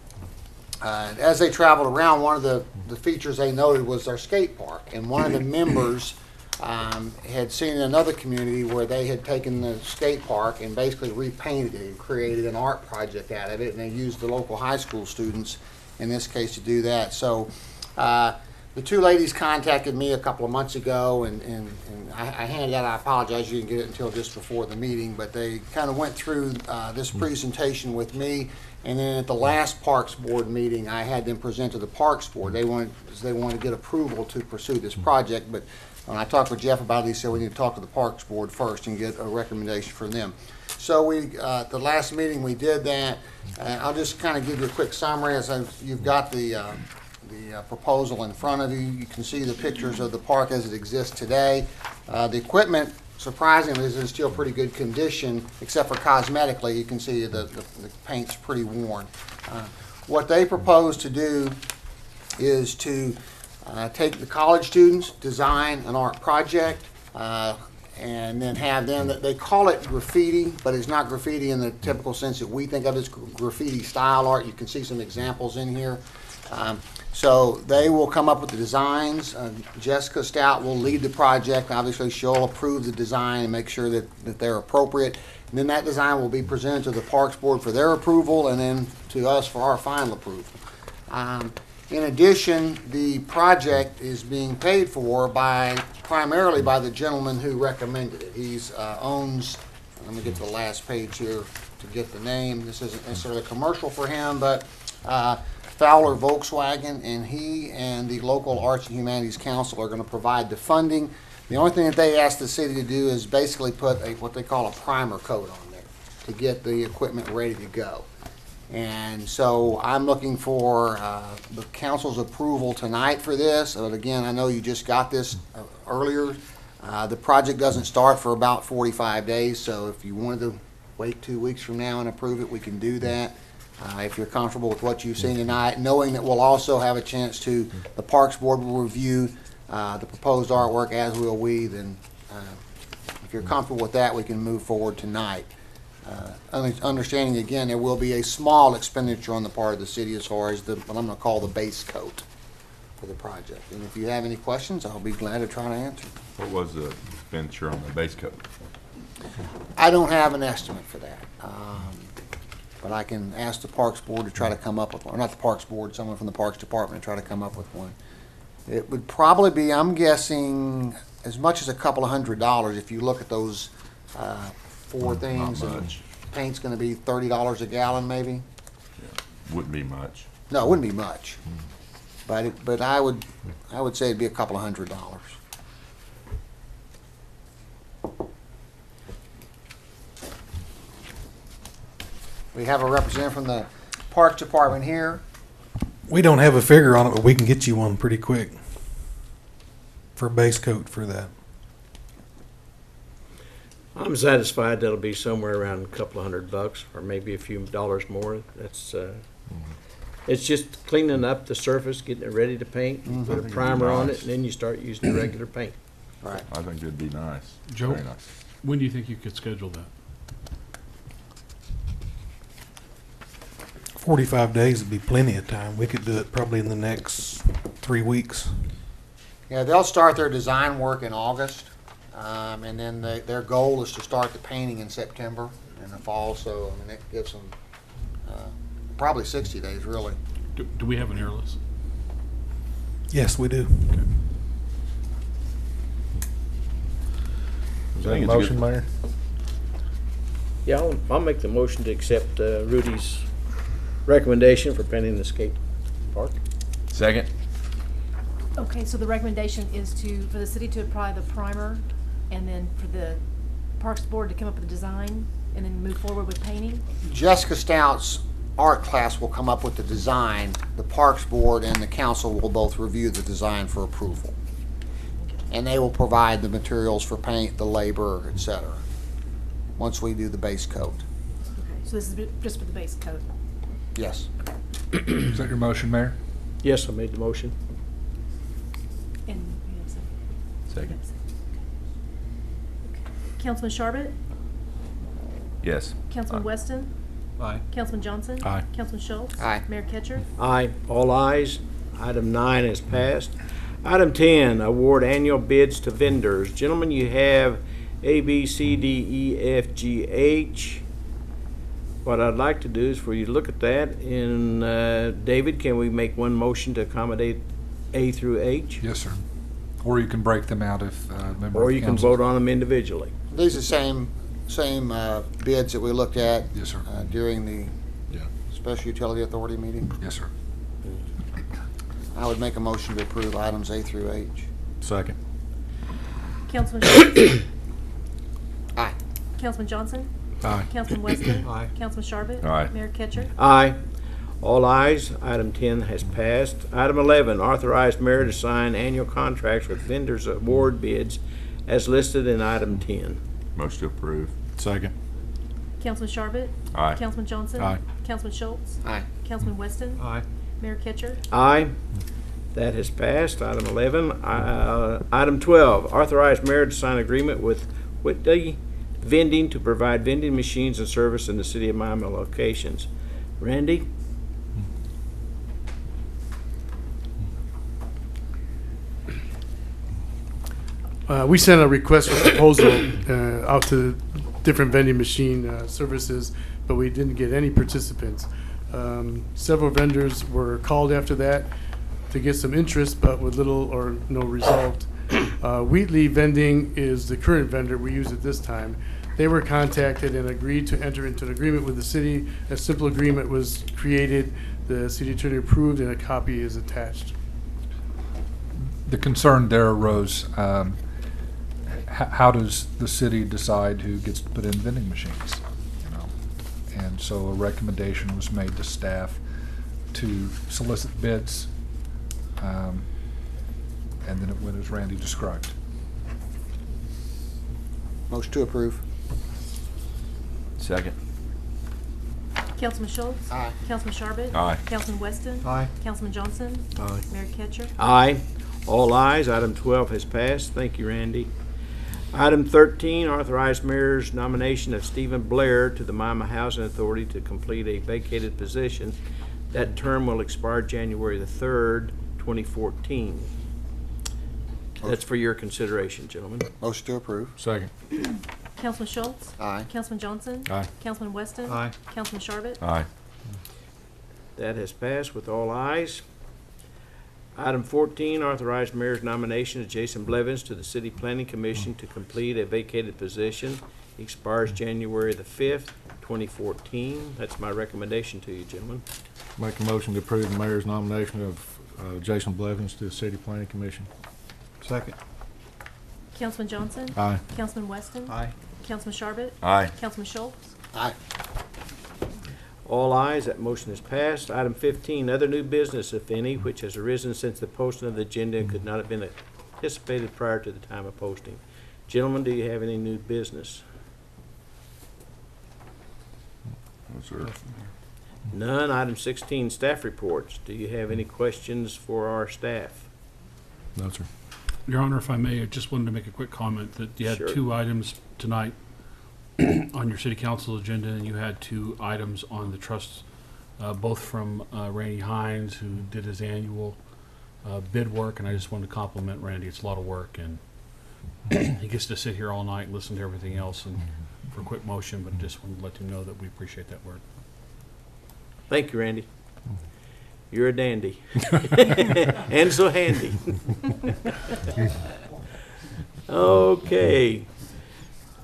As they traveled around, one of the features they noted was our skate park. And one of the members had seen in another community where they had taken the skate park and basically repainted it and created an art project out of it, and they used the local high school students in this case to do that. So the 2 ladies contacted me a couple of months ago, and I handed out, I apologize you didn't get it until just before the meeting, but they kind of went through this presentation with me, and then at the last Parks Board meeting I had them present to the Parks Board. They wanted to get approval to pursue this project, but when I talked with Jeff about it, he said we need to talk to the Parks Board first and get a recommendation from them. So at the last meeting we did that. I'll just kind of give you a quick summary. You've got the proposal in front of you. You can see the pictures of the park as it exists today. The equipment, surprisingly, is in still pretty good condition, except for cosmetically. You can see the paint's pretty worn. What they propose to do is to take the college students, design an art project, and then have them, they call it graffiti, but it's not graffiti in the typical sense that we think of as graffiti style art. You can see some examples in here. So they will come up with the designs. Jessica Stout will lead the project. Obviously, she'll approve the design and make sure that they're appropriate. And then that design will be presented to the Parks Board for their approval, and then to us for our final approval. In addition, the project is being paid for primarily by the gentleman who recommended it. He owns, let me get to the last page here to get the name. This isn't necessarily a commercial for him, but Fowler Volkswagen, and he and the local Arts and Humanities Council are going to provide the funding. The only thing that they asked the city to do is basically put what they call a primer coat on there to get the equipment ready to go. And so I'm looking for the council's approval tonight for this. But again, I know you just got this earlier. The project doesn't start for about 45 days, so if you wanted to wait 2 weeks from now and approve it, we can do that. If you're comfortable with what you've seen tonight, knowing that we'll also have a chance to, the Parks Board will review the proposed artwork, as will we, then if you're comfortable with that, we can move forward tonight. Understanding again, there will be a small expenditure on the part of the city as far as what I'm going to call the base coat for the project. And if you have any questions, I'll be glad to try to answer. What was the expenditure on the base coat? I don't have an estimate for that, but I can ask the Parks Board to try to come up with one. Or not the Parks Board, someone from the Parks Department to try to come up with one. It would probably be, I'm guessing, as much as a couple of $100 if you look at those 4 things. Not much. Paint's going to be $30 a gallon, maybe. Yeah. Wouldn't be much. No, it wouldn't be much. But I would say it'd be a couple of $100. We have a representative from the Parks Department here. We don't have a figure on it, but we can get you one pretty quick for base coat for that. I'm satisfied that'll be somewhere around a couple of $100 or maybe a few dollars more. That's it's just cleaning up the surface, getting it ready to paint, put a primer on it, and then you start using the regular paint. Right. I think it'd be nice. Joe, Very nice. when do you think you could schedule that? 45 days would be plenty of time. We could do it probably in the next 3 weeks. Yeah, they'll start their design work in August, and then their goal is to start the painting in September in the fall. So I mean, that gives them probably 60 days, really. Do we have an air list? Yes, we do. Okay. Is that a motion, Mayor? Yeah, I'll make the motion to accept Rudy's recommendation for painting the skate park. Second. Okay, so the recommendation is for the city to apply the primer, and then for the Parks Board to come up with a design, and then move forward with painting? Jessica Stout's art class will come up with the design. The Parks Board and the council will both review the design for approval. And they will provide the materials for paint, the labor, et cetera, once we do the base coat. Okay, so this is just for the base coat. Yes. Is that your motion, Mayor? Yes, I made the motion. And, you have a second? Second. Councilman Sharbit? Yes. Councilman Weston? Aye. Councilman Johnson? Aye. Councilman Schultz? Aye. Mayor Ketcher? Aye. All ayes. Item 9 is passed. Item 10, award annual bids to vendors. Gentlemen, you have A, B, C, D, E, F, G, H. What I'd like to do is for you to look at that. And David, can we make one motion to accommodate A through H? Yes, sir. Or you can break them out if member Or of you can council- vote on them individually. These are same bids that we looked at Yes, sir. during the Special Utility Authority meeting. Yes, sir. I would make a motion to approve items A through H. Second. Councilman Schultz? Aye. Councilman Johnson? Aye. Councilman Weston? Aye. Councilman Sharbit? Aye. Mayor Ketcher? Aye. All ayes. Item 10 has passed. Item 11, authorize mayor to sign annual contracts with vendors award bids as listed in item 10. Motion to approve. Second. Councilman Sharbit? Aye. Councilman Johnson? Aye. Councilman Schultz? Aye. Councilman Weston? Aye. Mayor Ketcher? Aye. That has passed. Item 11. Item 12, authorize mayor to sign agreement with Whitley Vending to provide vending machines and service in the city of Miami locations. Randy? We sent a request for proposal out to different vending machine services, but we didn't get any participants. Several vendors were called after that to get some interest, but with little or no result. Wheatley Vending is the current vendor we use at this time. They were contacted and agreed to enter into an agreement with the city. A simple agreement was created, the city attorney approved, and a copy is attached. The concern there arose, how does the city decide who gets to put in vending machines? You know? And so a recommendation was made to staff to solicit bids, and then it went as Randy described. Motion to approve. Second. Councilman Schultz? Aye. Councilman Sharbit? Aye. Councilman Weston? Aye. Councilman Johnson? Aye. Mayor Ketcher? Aye. All ayes. Item 12 has passed. Thank you, Randy. Item 13, authorize mayor's nomination of Stephen Blair to the Miami Housing Authority to complete a vacated position. That term will expire January the 3rd, 2014. That's for your consideration, gentlemen. Motion to approve. Second. Councilman Schultz? Aye. Councilman Johnson? Aye. Councilman Weston? Aye. Councilman Sharbit? Aye. That has passed with all ayes. Item 14, authorize mayor's nomination of Jason Blevins to the City Planning Commission to complete a vacated position. Expires January the 5th, 2014. That's my recommendation to you, gentlemen. Make a motion to approve the mayor's nomination of Jason Blevins to the City Planning Commission. Second. Councilman Johnson? Aye. Councilman Weston? Aye. Councilman Sharbit? Aye. Councilman Schultz? Aye. All ayes, that motion is passed. Item 15, other new business, if any, which has arisen since the posting of the agenda and could not have been anticipated prior to the time of posting. Gentlemen, do you have any new business? No, sir. None. Item 16, staff reports. Do you have any questions for our staff? No, sir. Your Honor, if I may, I just wanted to make a quick comment that you had Sure. 2 items tonight on your city council agenda, and you had 2 items on the trust, both from Randy Hines, who did his annual bid work, and I just wanted to compliment Randy. It's a lot of work, and he gets to sit here all night and listen to everything else and for a quick motion, but just wanted to let him know that we appreciate that work. Thank you, Randy. You're a dandy. And so handy. Okay.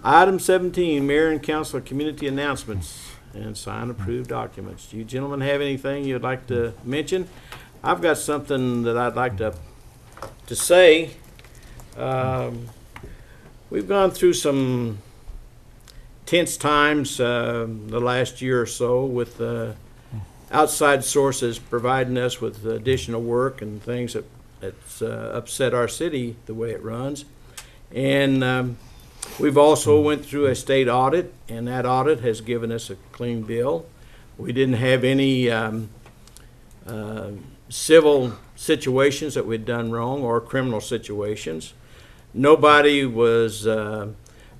Item 17, Mayor and Council Community Announcements and sign approved documents. Do you gentlemen have anything you'd like to mention? I've got something that I'd like to say. We've gone through some tense times the last year or so with outside sources providing us with additional work and things that's upset our city the way it runs. And we've also went through a state audit, and that audit has given us a clean bill. We didn't have any civil situations that we'd done wrong or criminal situations. Nobody was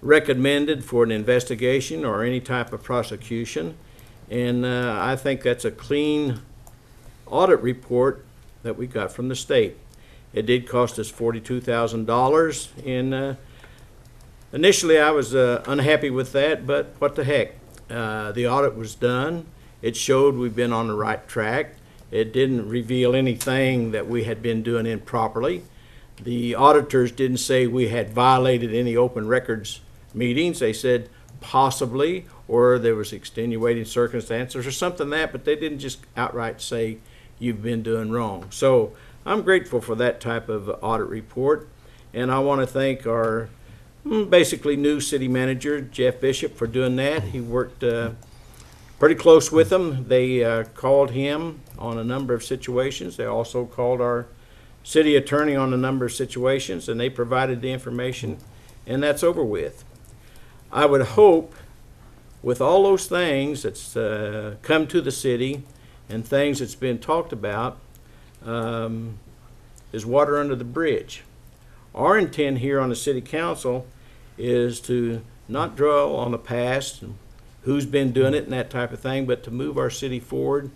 recommended for an investigation or any type of prosecution. And I think that's a clean audit report that we got from the state. It did cost us $42,000, and initially I was unhappy with that, but what the heck. The audit was done. It showed we've been on the right track. It didn't reveal anything that we had been doing improperly. The auditors didn't say we had violated any open records meetings. They said possibly, or there was extenuating circumstances or something like that, but they didn't just outright say you've been doing wrong. So I'm grateful for that type of audit report, and I want to thank our basically new city manager, Jeff Bishop, for doing that. He worked pretty close with them. They called him on a number of situations. They also called our city attorney on a number of situations, and they provided the information, and that's over with. I would hope with all those things that's come to the city and things that's been talked about is water under the bridge. Our intent here on the city council is to not dwell on the past and who's been doing it and that type of thing, but to move our city forward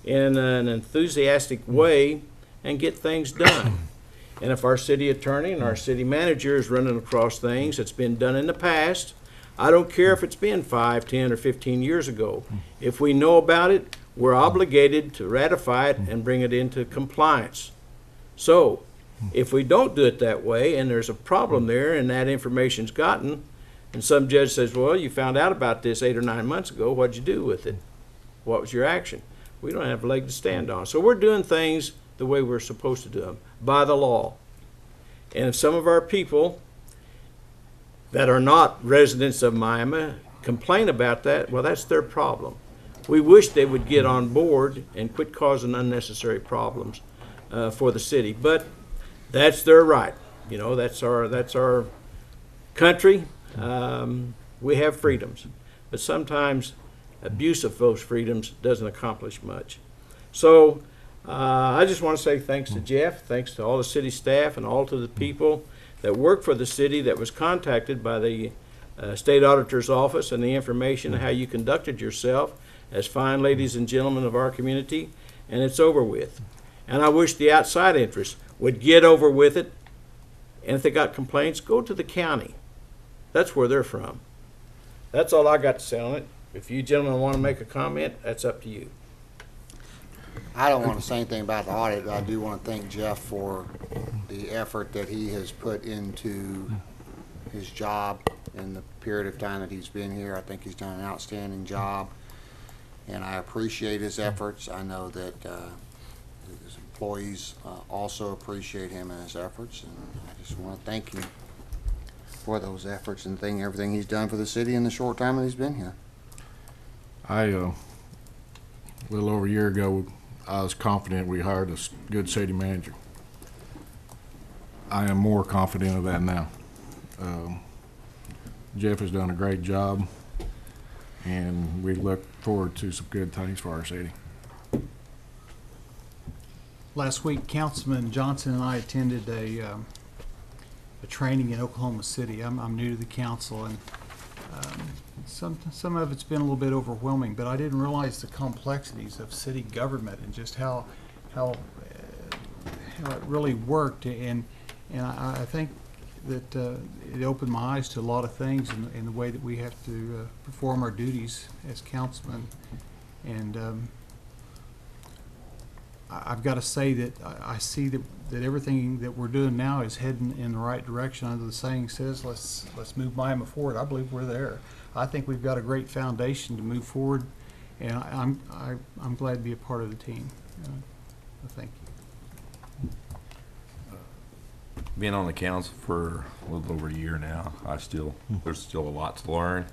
in an enthusiastic way and get things done. And if our city attorney and our city manager is running across things that's been done in the past, I don't care if it's been 5, 10, or 15 years ago. If we know about it, we're obligated to ratify it and bring it into compliance. So, if we don't do it that way and there's a problem there and that information's gotten, and some judge says, well, you found out about this 8 or 9 months ago, what'd you do with it? What was your action? We don't have a leg to stand on. So we're doing things the way we're supposed to do them, by the law. And if some of our people that are not residents of Miami complain about that, well, that's their problem. We wish they would get on board and quit causing unnecessary problems for the city, but that's their right. You know, that's our country. We have freedoms, but sometimes abuse of those freedoms doesn't accomplish much. So I just want to say thanks to Jeff, thanks to all the city staff and all to the people that work for the city that was contacted by the state auditor's office and the information of how you conducted yourself as fine ladies and gentlemen of our community, and it's over with. And I wish the outside interests would get over with it, and if they got complaints, go to the county. That's where they're from. That's all I got to say on it. If you gentlemen want to make a comment, that's up to you. I don't want to say anything about the audit, but I do want to thank Jeff for the effort that he has put into his job in the period of time that he's been here. I think he's done an outstanding job, and I appreciate his efforts. I know that his employees also appreciate him and his efforts, and I just want to thank him for those efforts and everything he's done for the city in the short time that he's been here. A little over a year ago, I was confident we hired a good city manager. I am more confident of that now. Jeff has done a great job, and we look forward to some good things for our city. Last week, Councilman Johnson and I attended a training in Oklahoma City. I'm new to the council, and some of it's been a little bit overwhelming, but I didn't realize the complexities of city government and just how it really worked. And I think that it opened my eyes to a lot of things in the way that we have to perform our duties as councilmen. And I've got to say that I see that everything that we're doing now is heading in the right direction. Under the saying says, let's move Miami forward. I believe we're there. I think we've got a great foundation to move forward, and I'm glad to be a part of the team. Thank you. Being on the council for a little over a year now, there's still a lot to learn.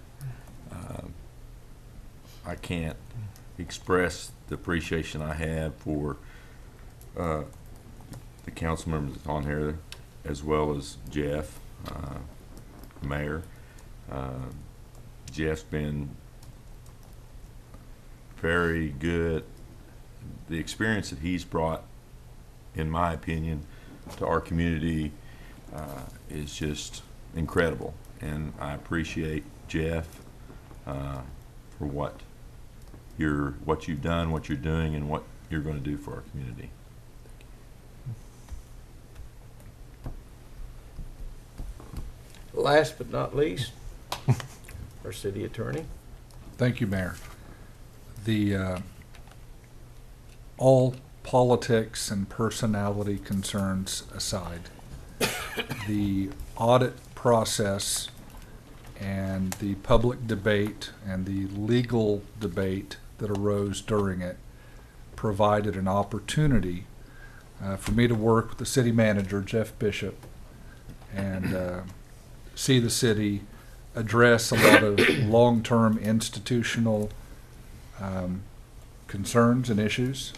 I can't express the appreciation I have for the council members that's on here, as well as Jeff, Mayor. Jeff's been very good. The experience that he's brought, in my opinion, to our community is just incredible, and I appreciate Jeff for what you've done, what you're doing, and what you're going to do for our community. Last but not least, our city attorney. Thank you, Mayor. The all politics and personality concerns aside, the audit process and the public debate and the legal debate that arose during it provided an opportunity for me to work with the city manager, Jeff Bishop, and see the city address a lot of long-term institutional concerns and issues,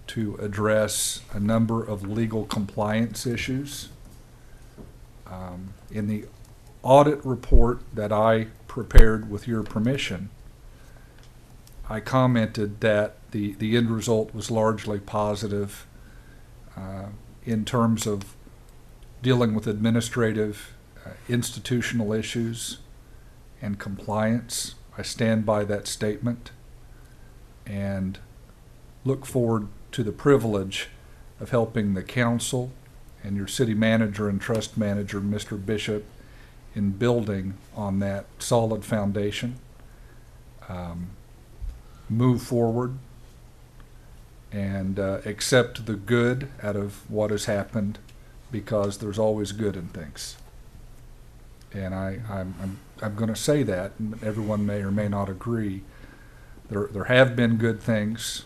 to address a number of legal compliance issues. In the audit report that I prepared with your permission, I commented that the end result was largely positive in terms of dealing with administrative, institutional issues and compliance. I stand by that statement and look forward to the privilege of helping the council and your city manager and trust manager, Mr. Bishop, in building on that solid foundation, move forward, and accept the good out of what has happened, because there's always good in things. And I'm going to say that, and everyone may or may not agree. There have been good things.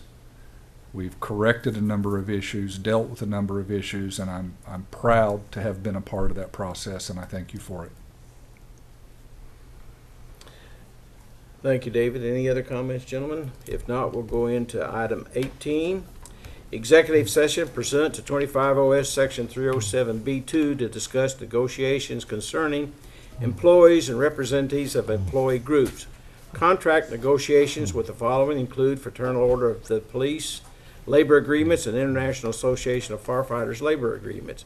We've corrected a number of issues, dealt with a number of issues, and I'm proud to have been a part of that process, and I thank you for it. Thank you, David. Any other comments, gentlemen? If not, we'll go into item 18. Executive session pursuant to 25 OS Section 307B2 to discuss negotiations concerning employees and representatives of employee groups. Contract negotiations with the following include Fraternal Order of the Police labor agreements and International Association of Firefighters labor agreements.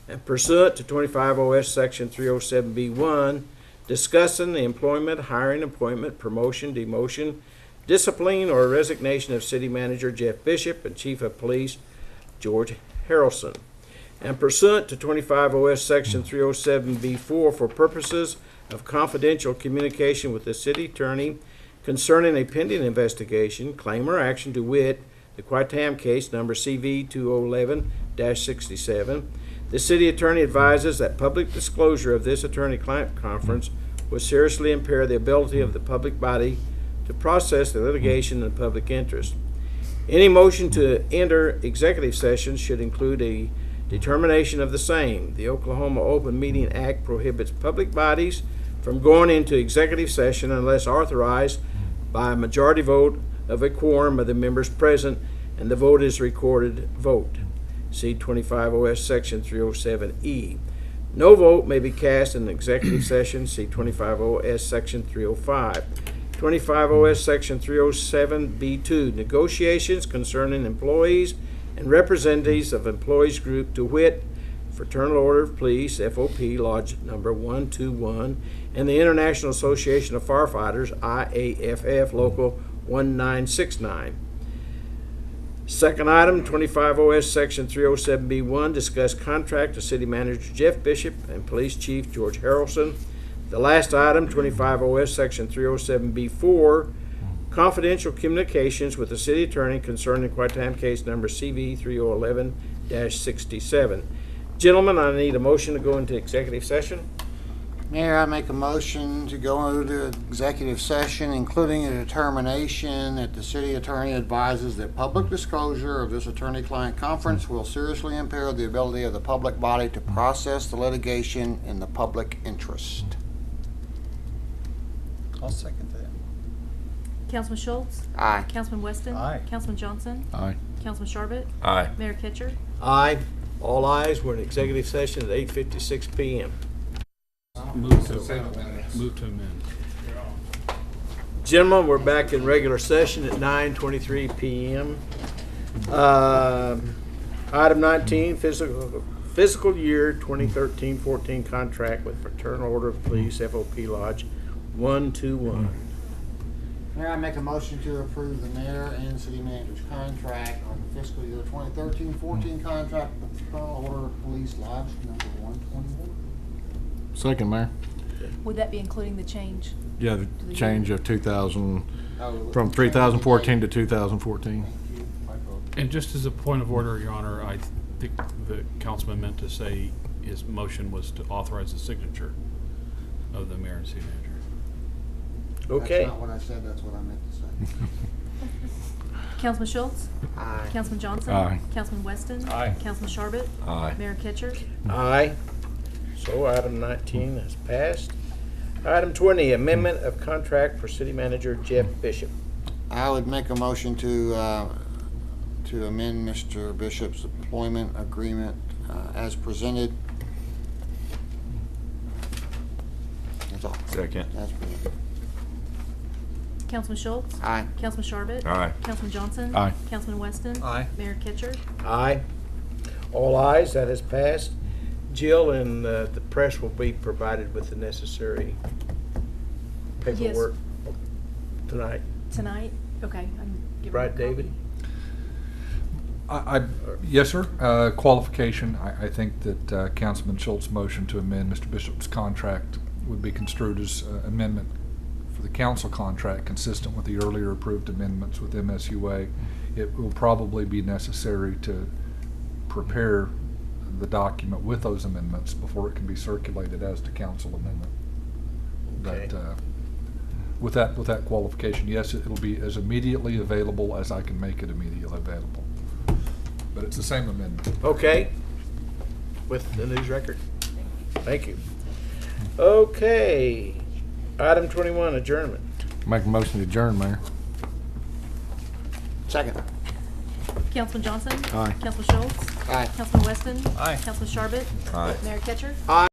And pursuant to 25 OS Section 307B1, discussing the employment, hiring, appointment, promotion, demotion, discipline, or resignation of City Manager Jeff Bishop and Chief of Police George Harrelson. And pursuant to 25 OS Section 307B4, for purposes of confidential communication with the City Attorney concerning a pending investigation, claim, or action, to wit, the Quitam case number CV 2011-67. The City Attorney advises that public disclosure of this attorney-client conference will seriously impair the ability of the public body to process the litigation in the public interest. Any motion to enter executive session should include a determination of the same. The Oklahoma Open Meeting Act prohibits public bodies from going into executive session unless authorized by a majority vote of a quorum of the members present, and the vote is recorded vote. See 25 OS Section 307E. No vote may be cast in an executive session. See 25 OS Section 305. 25 OS Section 307B2, negotiations concerning employees and representatives of employees group, to wit, Fraternal Order of Police, FOP, Lodge Number 121, and the International Association of Firefighters, IAFF, Local 1969. Second item, 25 OS Section 307B1, discuss contract to City Manager Jeff Bishop and Police Chief George Harrelson. The last item, 25 OS Section 307B4, confidential communications with the City Attorney concerning Quitam case number CV 3011-67. Gentlemen, I need a motion to go into executive session. Mayor, I make a motion to go into executive session, including a determination that the city attorney advises that public disclosure of this attorney-client conference will seriously impair the ability of the public body to process the litigation in the public interest. I'll second that. Councilman Schultz? Aye. Councilman Weston? Aye. Councilman Johnson? Aye. Councilman Sharbit? Aye. Mayor Kitcher? Aye. All ayes. We're in executive session at 8:56 p.m. Move to amend. Gentlemen, we're back in regular session at 9:23 p.m. Item 19, fiscal year 2013-14 contract with Fraternal Order of Police, FOP Lodge 121. Mayor, I make a motion to approve the mayor and city manager's contract on the fiscal year 2013-14 contract with Fraternal Order of Police Lodge number 121. Second, Mayor. Would that be including the change? Yeah, the the change of 2000, Oh, from 2014 to 2014. And just as a point of order, Your Honor, I think the councilman meant to say his motion was to authorize the signature of the mayor and city manager. Okay. That's not what I said, that's what I meant to say. Councilman Schultz? Aye. Councilman Johnson? Aye. Councilman Weston? Aye. Councilman Sharbit? Aye. Mayor Kitcher? Aye. So item 19 has passed. Item 20, amendment of contract for city manager Jeff Bishop. I would make a motion to amend Mr. Bishop's employment agreement as presented. That's all. Second. That's presented. Councilman Schultz? Aye. Councilman Sharbit? Aye. Councilman Johnson? Aye. Councilman Weston? Aye. Mayor Kitcher? Aye. All ayes, that has passed. Jill and the press will be provided with the necessary paperwork tonight. Tonight? Okay. I can give her a Right, copy. David? Yes, sir. Qualification, I think that Councilman Schultz's motion to amend Mr. Bishop's contract would be construed as amendment for the council contract consistent with the earlier approved amendments with MSUA. It will probably be necessary to prepare the document with those amendments before it can be circulated as to council amendment. Okay. But with that qualification, yes, it'll be as immediately available as I can make it immediately available. But it's the same amendment. Okay. With the news record. Thank you. Okay. Item 21, adjournment. Make a motion to adjourn, Mayor. Second. Councilman Johnson? Aye. Councilman Schultz? Aye. Councilman Weston? Aye. Councilman Sharbit? Aye. Mayor Kitcher? Aye.